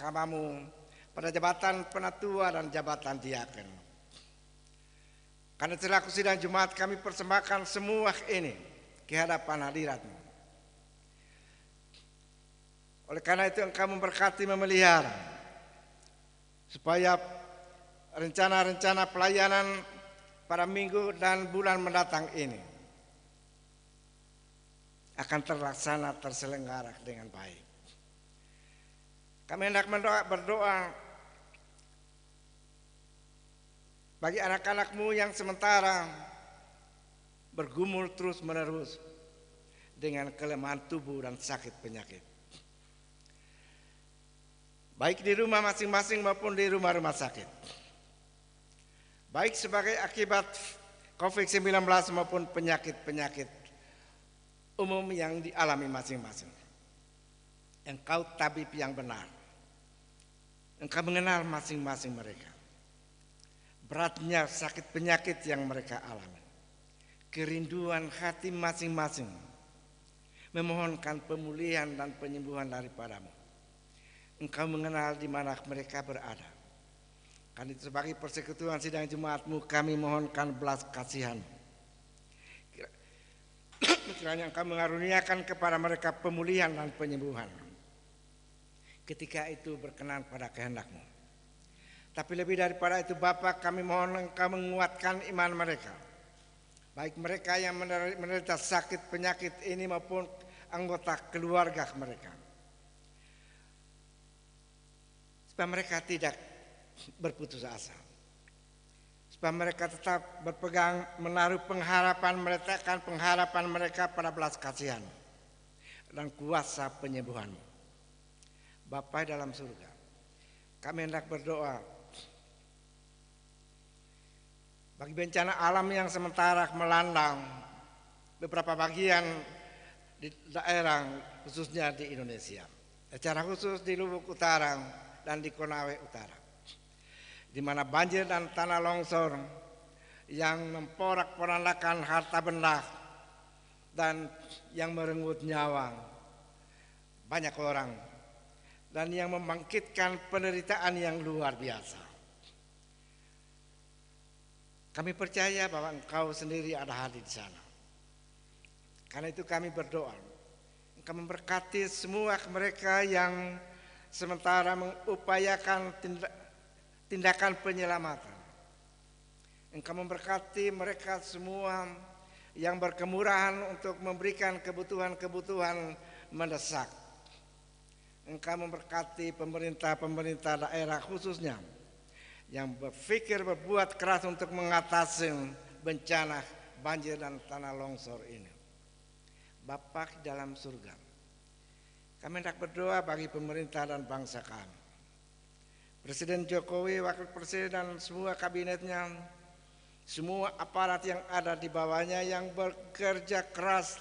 [SPEAKER 2] hamba-Mu pada jabatan penatua dan jabatan diaken. Karena selaku sidang Jumat kami persembahkan semua ini ke hadapan hadirat-Mu. Oleh karena itu Engkau memberkati, memelihara, supaya rencana-rencana pelayanan pada minggu dan bulan mendatang ini akan terlaksana, terselenggara dengan baik. Kami hendak berdoa bagi anak-anak-Mu yang sementara bergumul terus-menerus dengan kelemahan tubuh dan sakit penyakit, baik di rumah masing-masing maupun di rumah-rumah sakit, baik sebagai akibat COVID-19 maupun penyakit-penyakit umum yang dialami masing-masing. Engkau tabib yang benar, Engkau mengenal masing-masing mereka. Beratnya sakit penyakit yang mereka alami. Kerinduan hati masing-masing memohonkan pemulihan dan penyembuhan daripadamu. Engkau mengenal di mana mereka berada. Kan itu sebagai persekutuan sidang Jumatmu kami mohonkan belas kasihan. Kiranya Engkau mengaruniakan kepada mereka pemulihan dan penyembuhan. Ketika itu berkenan pada kehendak-Mu. Tapi lebih daripada itu Bapa, kami mohon Engkau menguatkan iman mereka. Baik mereka yang menderita sakit penyakit ini maupun anggota keluarga mereka. Supaya mereka tidak berputus asa. Supaya mereka tetap berpegang menaruh pengharapan mereka pada belas kasihan dan kuasa penyembuhan-Mu. Bapa dalam surga, kami hendak berdoa bagi bencana alam yang sementara melanda beberapa bagian di daerah khususnya di Indonesia, secara khusus di Lubuk Utara dan di Konawe Utara, di mana banjir dan tanah longsor yang memporak-porandakan harta benda dan yang merenggut nyawa banyak orang dan yang membangkitkan penderitaan yang luar biasa. Kami percaya bahwa Engkau sendiri ada hadir di sana. Karena itu kami berdoa, Engkau memberkati semua mereka yang sementara mengupayakan tindakan penyelamatan. Engkau memberkati mereka semua yang berkemurahan untuk memberikan kebutuhan-kebutuhan mendesak. Engkau memberkati pemerintah daerah khususnya yang berpikir berbuat keras untuk mengatasi bencana banjir dan tanah longsor ini. Bapa dalam surga, kami hendak berdoa bagi pemerintah dan bangsa kami. Presiden Jokowi, Wakil Presiden dan semua kabinetnya, semua aparat yang ada di bawahnya yang bekerja keras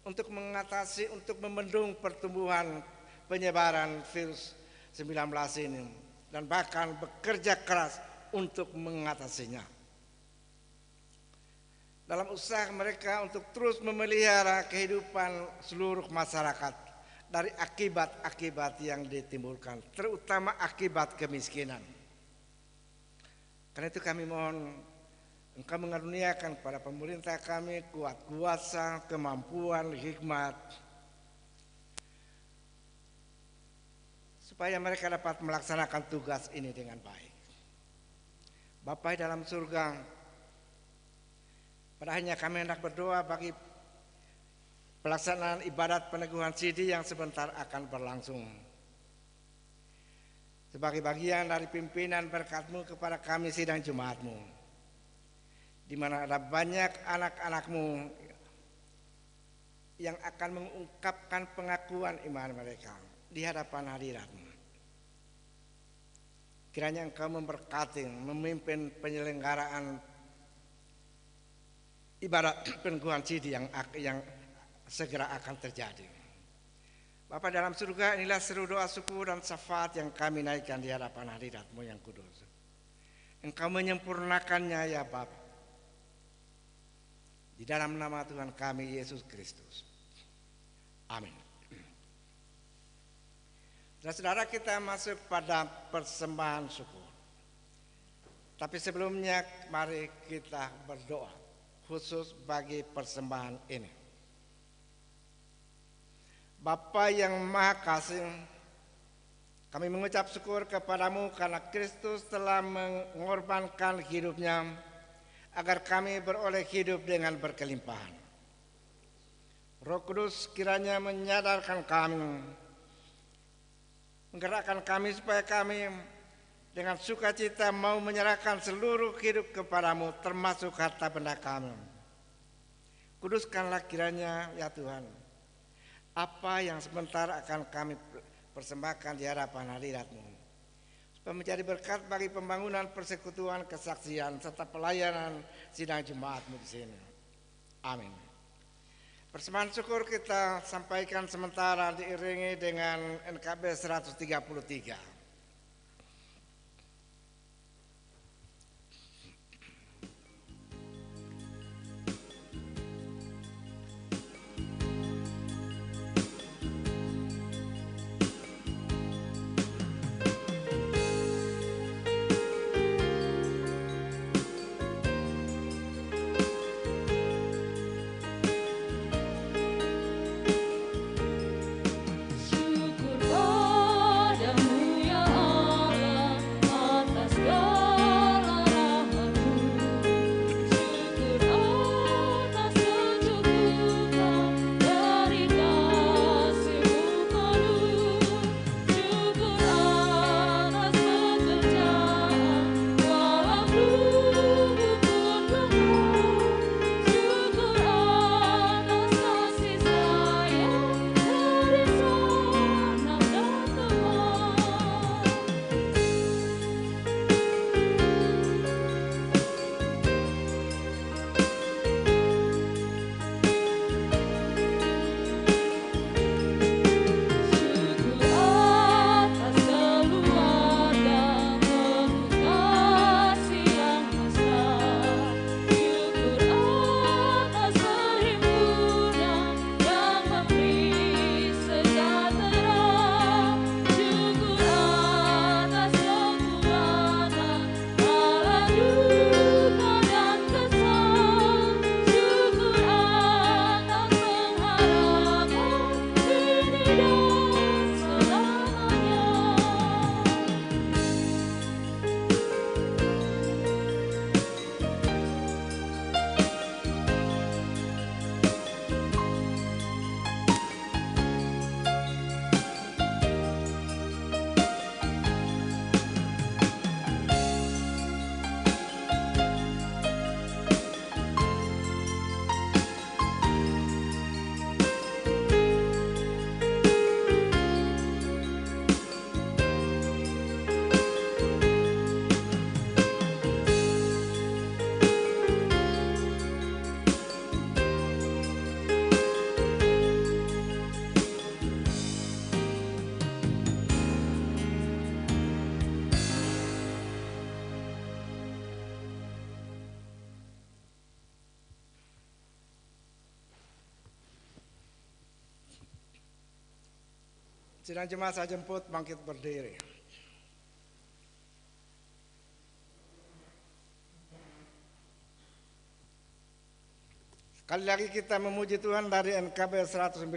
[SPEAKER 2] untuk mengatasi, untuk membendung pertumbuhan penyebaran virus 19 ini dan bahkan bekerja keras untuk mengatasinya. Dalam usaha mereka untuk terus memelihara kehidupan seluruh masyarakat dari akibat-akibat yang ditimbulkan, terutama akibat kemiskinan. Karena itu kami mohon Engkau mengaruniakan kepada pemerintah kami kuat kuasa, kemampuan, hikmat, supaya mereka dapat melaksanakan tugas ini dengan baik. Bapa dalam surga, pada akhirnya kami hendak berdoa bagi pelaksanaan ibadat peneguhan sidi yang sebentar akan berlangsung. Sebagai bagian dari pimpinan berkat-Mu kepada kami sidang Jumat-Mu, di mana ada banyak anak-anak-Mu yang akan mengungkapkan pengakuan iman mereka di hadapan hadirat-Mu. Kiranya Engkau memberkati, memimpin penyelenggaraan ibadat peneguhan sidi yang segera akan terjadi. Bapa dalam surga, inilah seru doa syukur dan syafaat yang kami naikkan di hadapan hadirat-Mu yang kudus. Engkau menyempurnakannya ya Bapa. Di dalam nama Tuhan kami Yesus Kristus. Amin. Saudara, kita masuk pada persembahan syukur. Tapi sebelumnya mari kita berdoa khusus bagi persembahan ini. Bapa yang Maha Kasih, kami mengucap syukur kepadamu karena Kristus telah mengorbankan hidupnya agar kami beroleh hidup dengan berkelimpahan. Roh Kudus kiranya menyadarkan kami, menggerakkan kami supaya kami dengan sukacita mau menyerahkan seluruh hidup kepadamu termasuk harta benda kami. Kuduskanlah kiranya ya Tuhan apa yang sebentar akan kami persembahkan di hadapan hadirat-Mu, supaya menjadi berkat bagi pembangunan persekutuan kesaksian serta pelayanan sidang Jumat-Mu di sini. Amin. Persembahan syukur kita sampaikan sementara diiringi dengan NKB 133. Sidang jemaat saya jemput bangkit berdiri. Sekali lagi kita memuji Tuhan dari NKB 195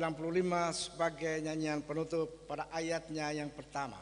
[SPEAKER 2] sebagai nyanyian penutup pada ayatnya yang pertama.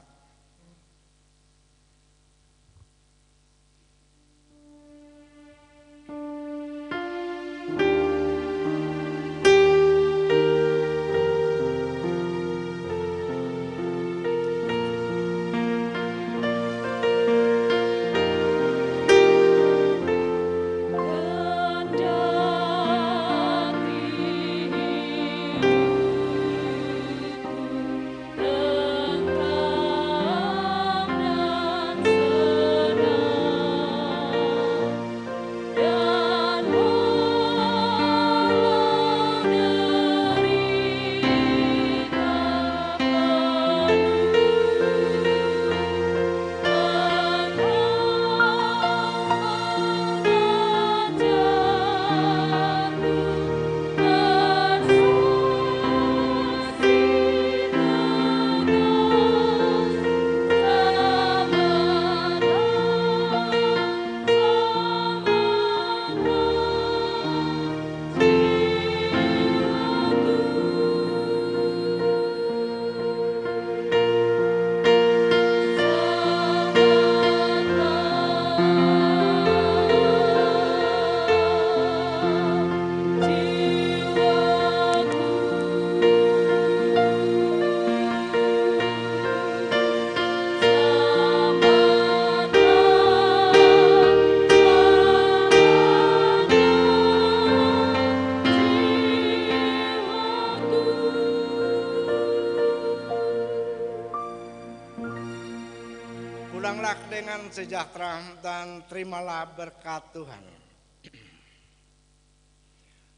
[SPEAKER 2] Pulanglah dengan sejahtera dan terimalah berkat Tuhan.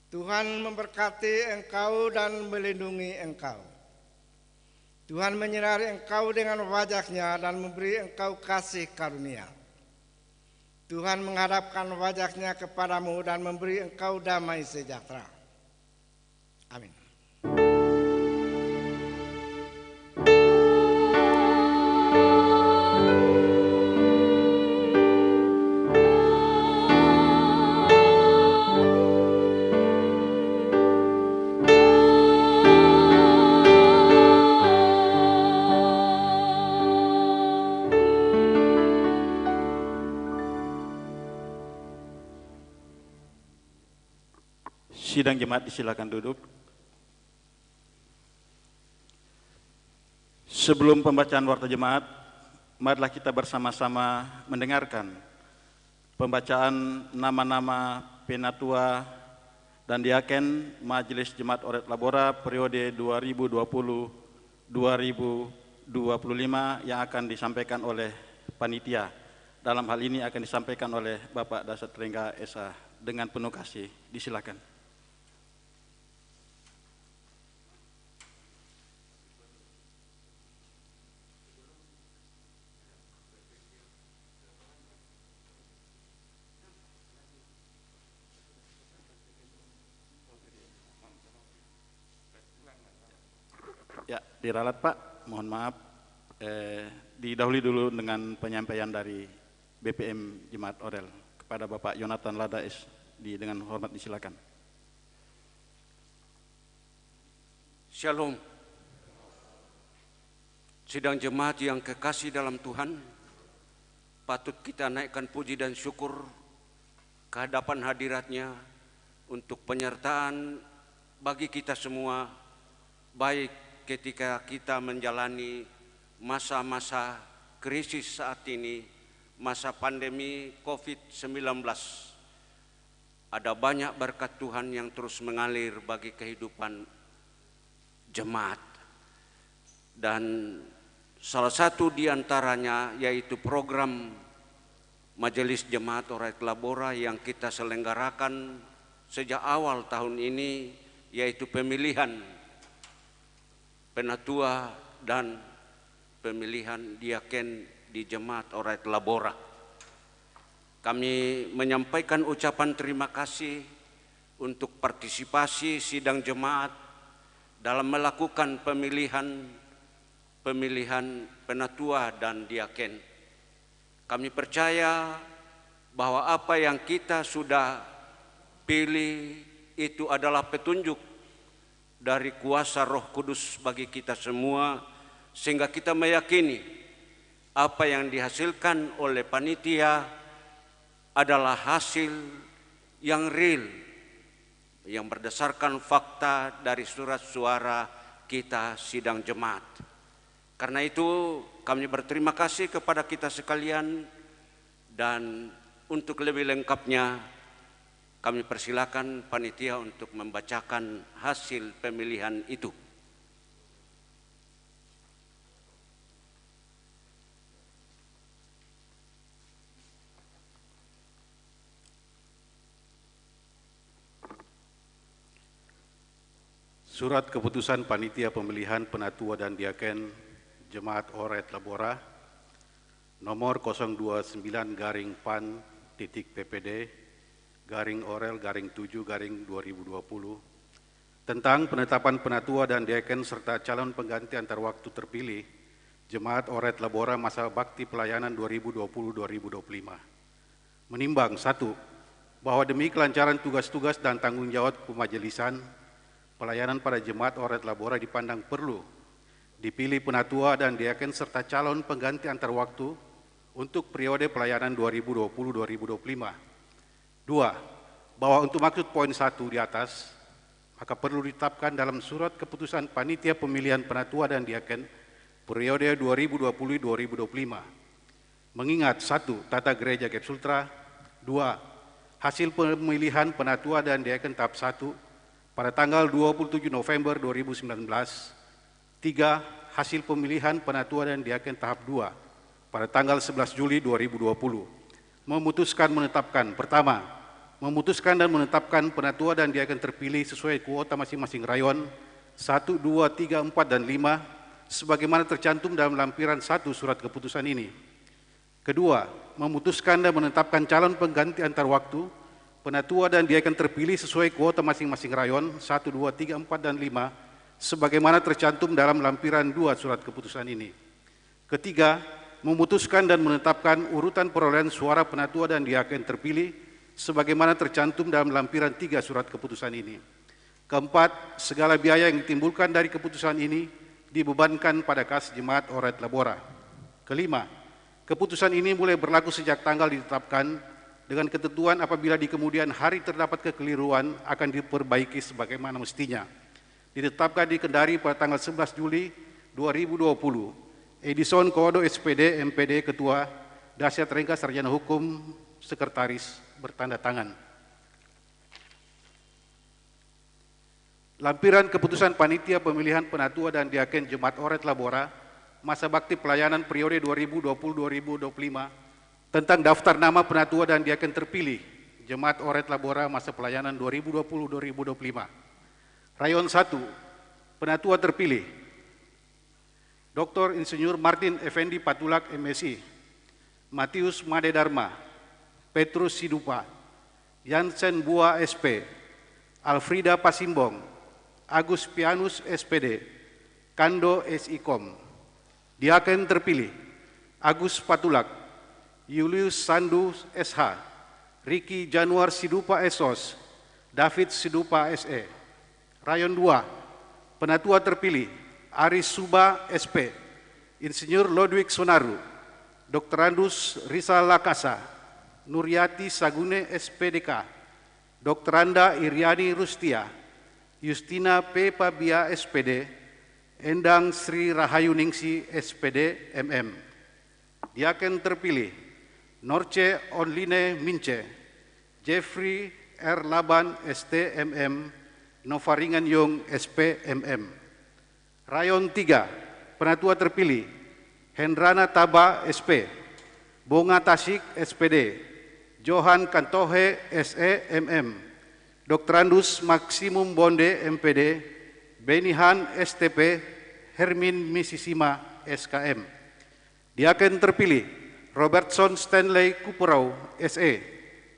[SPEAKER 2] Tuhan memberkati engkau dan melindungi engkau. Tuhan menyinari engkau dengan wajah-Nya dan memberi engkau kasih karunia. Tuhan menghadapkan wajah-Nya kepadamu dan memberi engkau damai sejahtera. Amin.
[SPEAKER 3] Sidang jemaat disilakan duduk. Sebelum pembacaan warta jemaat, marilah kita bersama-sama mendengarkan pembacaan nama-nama penatua dan diaken Majelis Jemaat Oret Labora periode 2020-2025 yang akan disampaikan oleh panitia. Dalam hal ini akan disampaikan oleh Bapak Dasat Rengga Esa dengan penuh kasih. Disilakan. Ya, diralat Pak, mohon maaf. Didahului dulu dengan penyampaian dari BPM Jemaat Orel kepada Bapak Yonatan Ladaes. Dengan hormat disilakan.
[SPEAKER 4] Shalom. Sidang jemaat yang kekasih dalam Tuhan, patut kita naikkan puji dan syukur ke hadapan hadirat-Nya untuk penyertaan bagi kita semua, baik ketika kita menjalani masa-masa krisis saat ini, masa pandemi COVID-19. Ada banyak berkat Tuhan yang terus mengalir bagi kehidupan jemaat. Dan salah satu di antaranya yaitu program Majelis Jemaat Oret Labora yang kita selenggarakan sejak awal tahun ini, yaitu pemilihan penatua dan pemilihan diaken di Jemaat Oret Labora. Kami menyampaikan ucapan terima kasih untuk partisipasi sidang jemaat dalam melakukan pemilihan pemilihan penatua dan diaken. Kami percaya bahwa apa yang kita sudah pilih itu adalah petunjuk dari kuasa Roh Kudus bagi kita semua, sehingga kita meyakini apa yang dihasilkan oleh panitia adalah hasil yang real, yang berdasarkan fakta dari surat suara kita sidang jemaat. Karena itu kami berterima kasih kepada kita sekalian, dan untuk lebih lengkapnya kami persilakan panitia untuk membacakan hasil pemilihan itu.
[SPEAKER 3] Surat keputusan panitia pemilihan penatua dan diaken Jemaat Oret Labora nomor 029-PPD-Orel-7-2020 tentang penetapan penatua dan diaken serta calon pengganti antar waktu terpilih Jemaat Oret Labora masa bakti pelayanan 2020-2025. Menimbang 1. Bahwa demi kelancaran tugas-tugas dan tanggung jawab pemajelisan, pelayanan pada Jemaat Oret Labora dipandang perlu dipilih penatua dan diaken serta calon pengganti antar waktu untuk periode pelayanan 2020-2025. 2. Bahwa untuk maksud poin 1 di atas, maka perlu ditetapkan dalam surat keputusan panitia pemilihan penatua dan diaken periode 2020-2025. Mengingat 1. Tata Gereja Gap Sultra. 2. Hasil pemilihan penatua dan diaken tahap 1 pada tanggal 27 November 2019. 3. Hasil pemilihan penatua dan diaken tahap 2 pada tanggal 11 Juli 2020. Memutuskan menetapkan, pertama, memutuskan dan menetapkan penatua dan diaken terpilih sesuai kuota masing-masing rayon 1, 2, 3, 4, dan 5 sebagaimana tercantum dalam lampiran 1 surat keputusan ini. Kedua, memutuskan dan menetapkan calon pengganti antar waktu penatua dan diaken terpilih sesuai kuota masing-masing rayon 1, 2, 3, 4, dan 5 sebagaimana tercantum dalam lampiran 2 surat keputusan ini. Ketiga, memutuskan dan menetapkan urutan perolehan suara penatua dan diaken terpilih sebagaimana tercantum dalam lampiran 3 surat keputusan ini. Keempat, segala biaya yang ditimbulkan dari keputusan ini dibebankan pada kas Jemaat Oret Labora. Kelima, keputusan ini mulai berlaku sejak tanggal ditetapkan dengan ketentuan apabila di kemudian hari terdapat kekeliruan akan diperbaiki sebagaimana mestinya. Ditetapkan di Kendari pada tanggal 11 Juli 2020. Edison Kodo SPD MPD Ketua, Dasyat Rengka Sarjana Hukum, Sekretaris, bertanda tangan. Lampiran keputusan panitia pemilihan penatua dan diaken Jemaat Oret Labora masa bakti pelayanan periode 2020-2025 tentang daftar nama penatua dan diaken terpilih Jemaat Oret Labora masa pelayanan 2020-2025. Rayon 1, penatua terpilih Dr. Insinyur Martin Effendi Patulak MSI, Matius Made Dharma, Petrus Sidupa, Yansen Bua SP, Alfrida Pasimbong, Agus Pianus SPD, Kando SIKOM. Diaken terpilih Agus Patulak, Julius Sandu SH, Riki Januar Sidupa SOS, David Sidupa SE. Rayon 2, penatua terpilih Aris Suba SP, Insinyur Lodwig Sonaru, Dr. Andus Rizal Lakasa, Nuryati Sagune SPDK, Dr. Anda Iriani Rustia, Justina P. Pabia SPD, Endang Sri Rahayu Ningsi SPD MM. Diaken terpilih Norce Online Mince, Jeffrey R. Laban ST MM, Novaringan Yung SP MM. Rayon 3, penatua terpilih Hendrana Taba SP, Bonga Tasik SPD, Johan Kantohe SE MM, Dr. Andus Maksimum Bonde MPD, Benihan STP, Hermin Misisima SKM. Diaken terpilih Robertson Stanley Kupurau SE,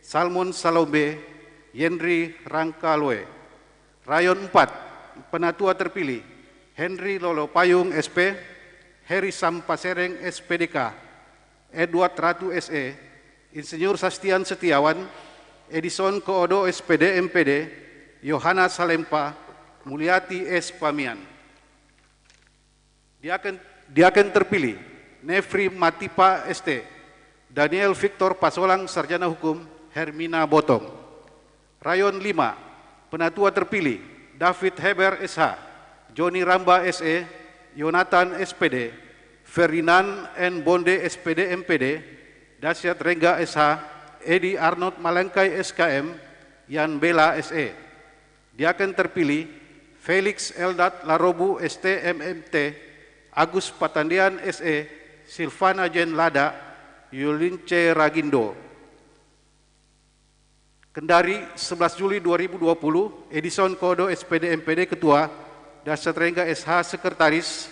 [SPEAKER 3] Salmon Salombe, Yenri Rangkaloe. Rayon 4, penatua terpilih Henry Lolo Payung SP,
[SPEAKER 5] Heri Sampasereng SPDK, Edward Ratu SE, Insinyur Sastian Setiawan, Edison Koodo SPD MPD, Yohana Salempa, Mulyati S. Pamian. Diaken terpilih Nefri Matipa ST, Daniel Victor Pasolang Sarjana Hukum, Hermina Botong. Rayon 5, Penatua terpilih David Heber SH, Joni Ramba SE, Yonatan SPD, Ferdinand N. Bonde SPD MPD, Dasyat Rengga SH, Edi Arnold Malengkai SKM, Yan Bela SE. Diaken terpilih Felix Eldat Larobu ST MMT, Agus Patandian SE, Silvana Jen Lada, Yulince Ragindo. Kendari 11 Juli 2020, Edison Kodo SPD MPD Ketua, Dasyat Rengga SH Sekretaris,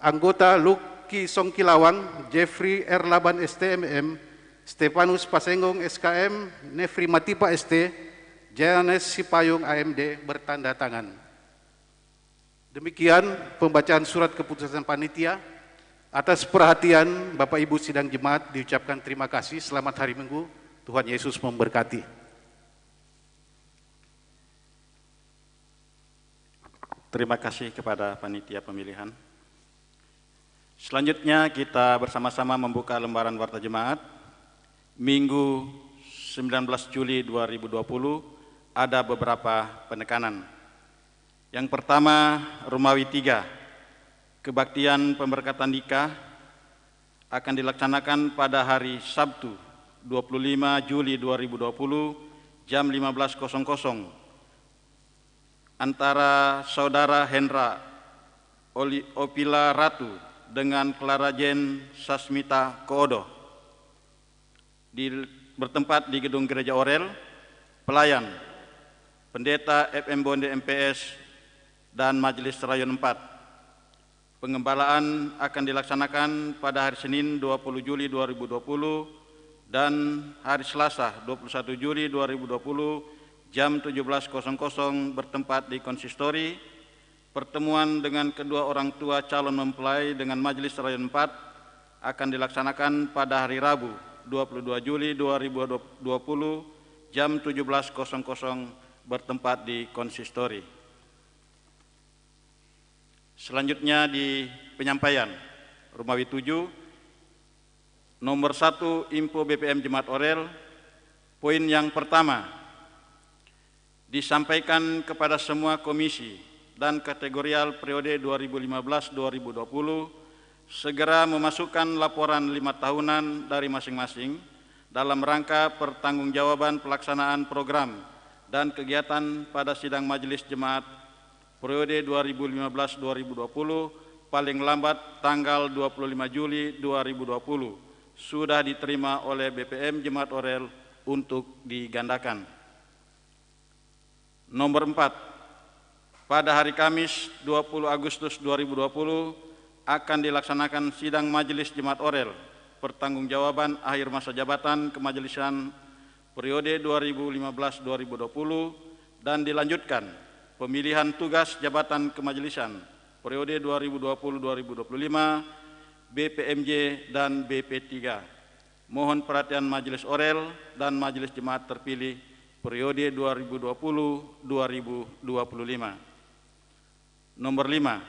[SPEAKER 5] anggota Luki Songkilawang, Jeffrey R. Laban STMM, Stefanus Pasenggong SKM, Nefri Matipa ST, Janes Sipayung AMD bertanda tangan. Demikian pembacaan surat keputusan panitia. Atas perhatian Bapak Ibu sidang jemaat diucapkan terima kasih. Selamat hari Minggu. Tuhan Yesus memberkati.
[SPEAKER 3] Terima kasih kepada panitia pemilihan. Selanjutnya kita bersama-sama membuka lembaran Warta Jemaat. Minggu 19 Juli 2020 ada beberapa penekanan. Yang pertama, Romawi 3, kebaktian pemberkatan nikah akan dilaksanakan pada hari Sabtu 25 Juli 2020 jam 15.00 antara Saudara Hendra Opila Ratu dengan Clara Jen Sasmita Koodo bertempat di Gedung Gereja Orel. Pelayan Pendeta FM Bonde MPS dan Majelis Rayon 4. Pengembalaan akan dilaksanakan pada hari Senin 20 Juli 2020 dan hari Selasa 21 Juli 2020 jam 17.00 bertempat di konsistori. Pertemuan dengan kedua orang tua calon mempelai dengan Majelis Rayon 4 akan dilaksanakan pada hari Rabu 22 Juli 2020 jam 17.00 bertempat di konsistori. Selanjutnya di penyampaian Romawi 7, nomor 1 info BPM Jemaat Orel. Poin yang pertama, disampaikan kepada semua komisi dan kategorial periode 2015-2020 segera memasukkan laporan 5 tahunan dari masing-masing dalam rangka pertanggungjawaban pelaksanaan program dan kegiatan pada sidang Majelis Jemaat periode 2015-2020 paling lambat tanggal 25 Juli 2020 sudah diterima oleh BPM Jemaat Orel untuk digandakan. Nomor 4, pada hari Kamis 20 Agustus 2020 akan dilaksanakan sidang Majelis Jemaat Orel pertanggungjawaban akhir masa jabatan kemajelisan periode 2015-2020 dan dilanjutkan pemilihan tugas jabatan kemajelisan periode 2020-2025 BPMJ dan BP3. Mohon perhatian Majelis Orel dan Majelis Jemaat terpilih periode 2020-2025. Nomor 5,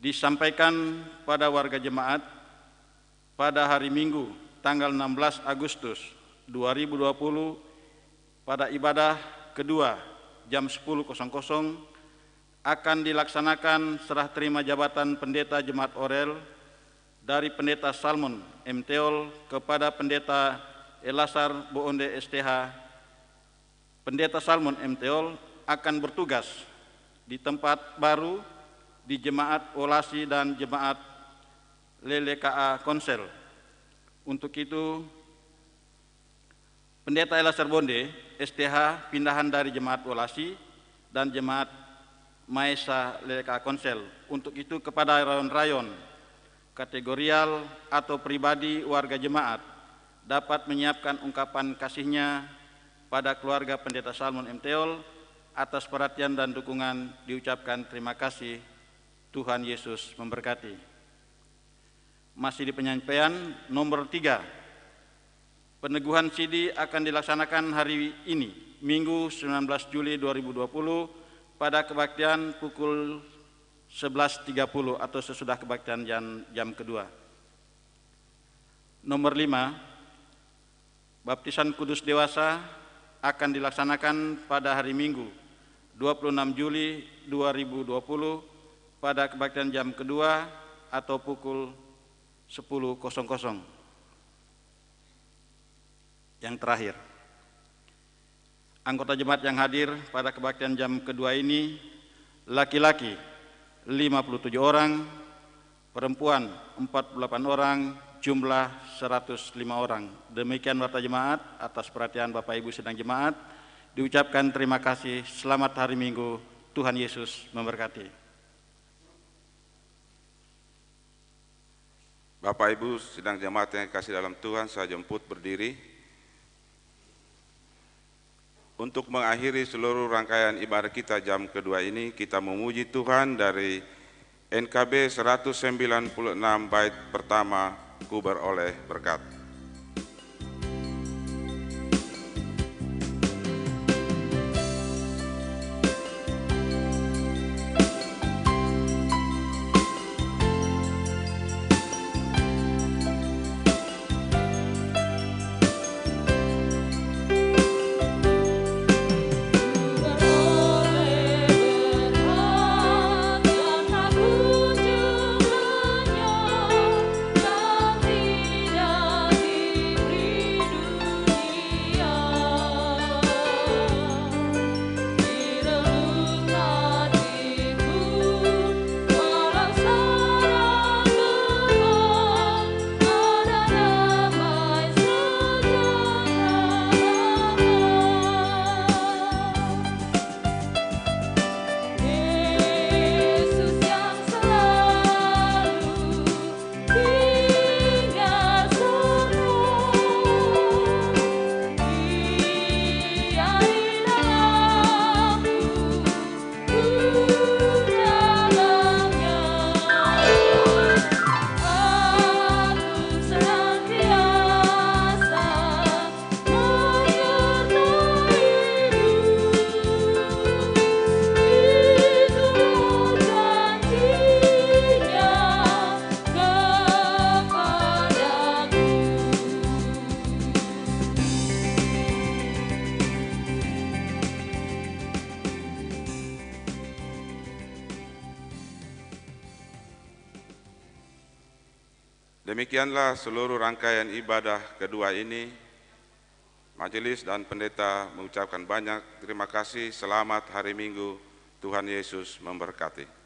[SPEAKER 3] disampaikan pada warga jemaat pada hari Minggu tanggal 16 Agustus 2020 pada ibadah kedua jam 10.00 akan dilaksanakan serah terima jabatan Pendeta Jemaat Orel dari Pendeta Salmon M. Theol kepada Pendeta Elasar Boonde STH. Pendeta Salmon M. Theol akan bertugas di tempat baru di Jemaat Olasi dan Jemaat LLKA Konsel. Untuk itu, Pendeta Elasar Bonde STH pindahan dari Jemaat Olasi dan Jemaat Maesa LLKA Konsel. Untuk itu kepada rayon-rayon, kategorial atau pribadi warga jemaat dapat menyiapkan ungkapan kasihnya pada keluarga Pendeta Salmon M. Theol. Atas perhatian dan dukungan diucapkan terima kasih. Tuhan Yesus memberkati. Masih di penyampaian nomor 3. Peneguhan sidi akan dilaksanakan hari ini, Minggu 19 Juli 2020 pada kebaktian pukul 11.30 atau sesudah kebaktian jam kedua. Nomor 5, baptisan kudus dewasa akan dilaksanakan pada hari Minggu 26 Juli 2020 pada kebaktian jam kedua atau pukul 10.00. Yang terakhir, anggota jemaat yang hadir pada kebaktian jam kedua ini laki-laki 57 orang, perempuan 48 orang, jumlah 105 orang. Demikian warta jemaat. Atas perhatian Bapak Ibu sidang jemaat, diucapkan terima kasih. Selamat hari Minggu. Tuhan Yesus memberkati.
[SPEAKER 1] Bapak Ibu sidang jemaat yang kasih dalam Tuhan, saya jemput berdiri untuk mengakhiri seluruh rangkaian ibadah kita jam kedua ini. Kita memuji Tuhan dari NKB 196 bait pertama, Ku beroleh berkat. Demikianlah seluruh rangkaian ibadah kedua ini. Majelis dan pendeta mengucapkan banyak terima kasih. Selamat hari Minggu. Tuhan Yesus memberkati.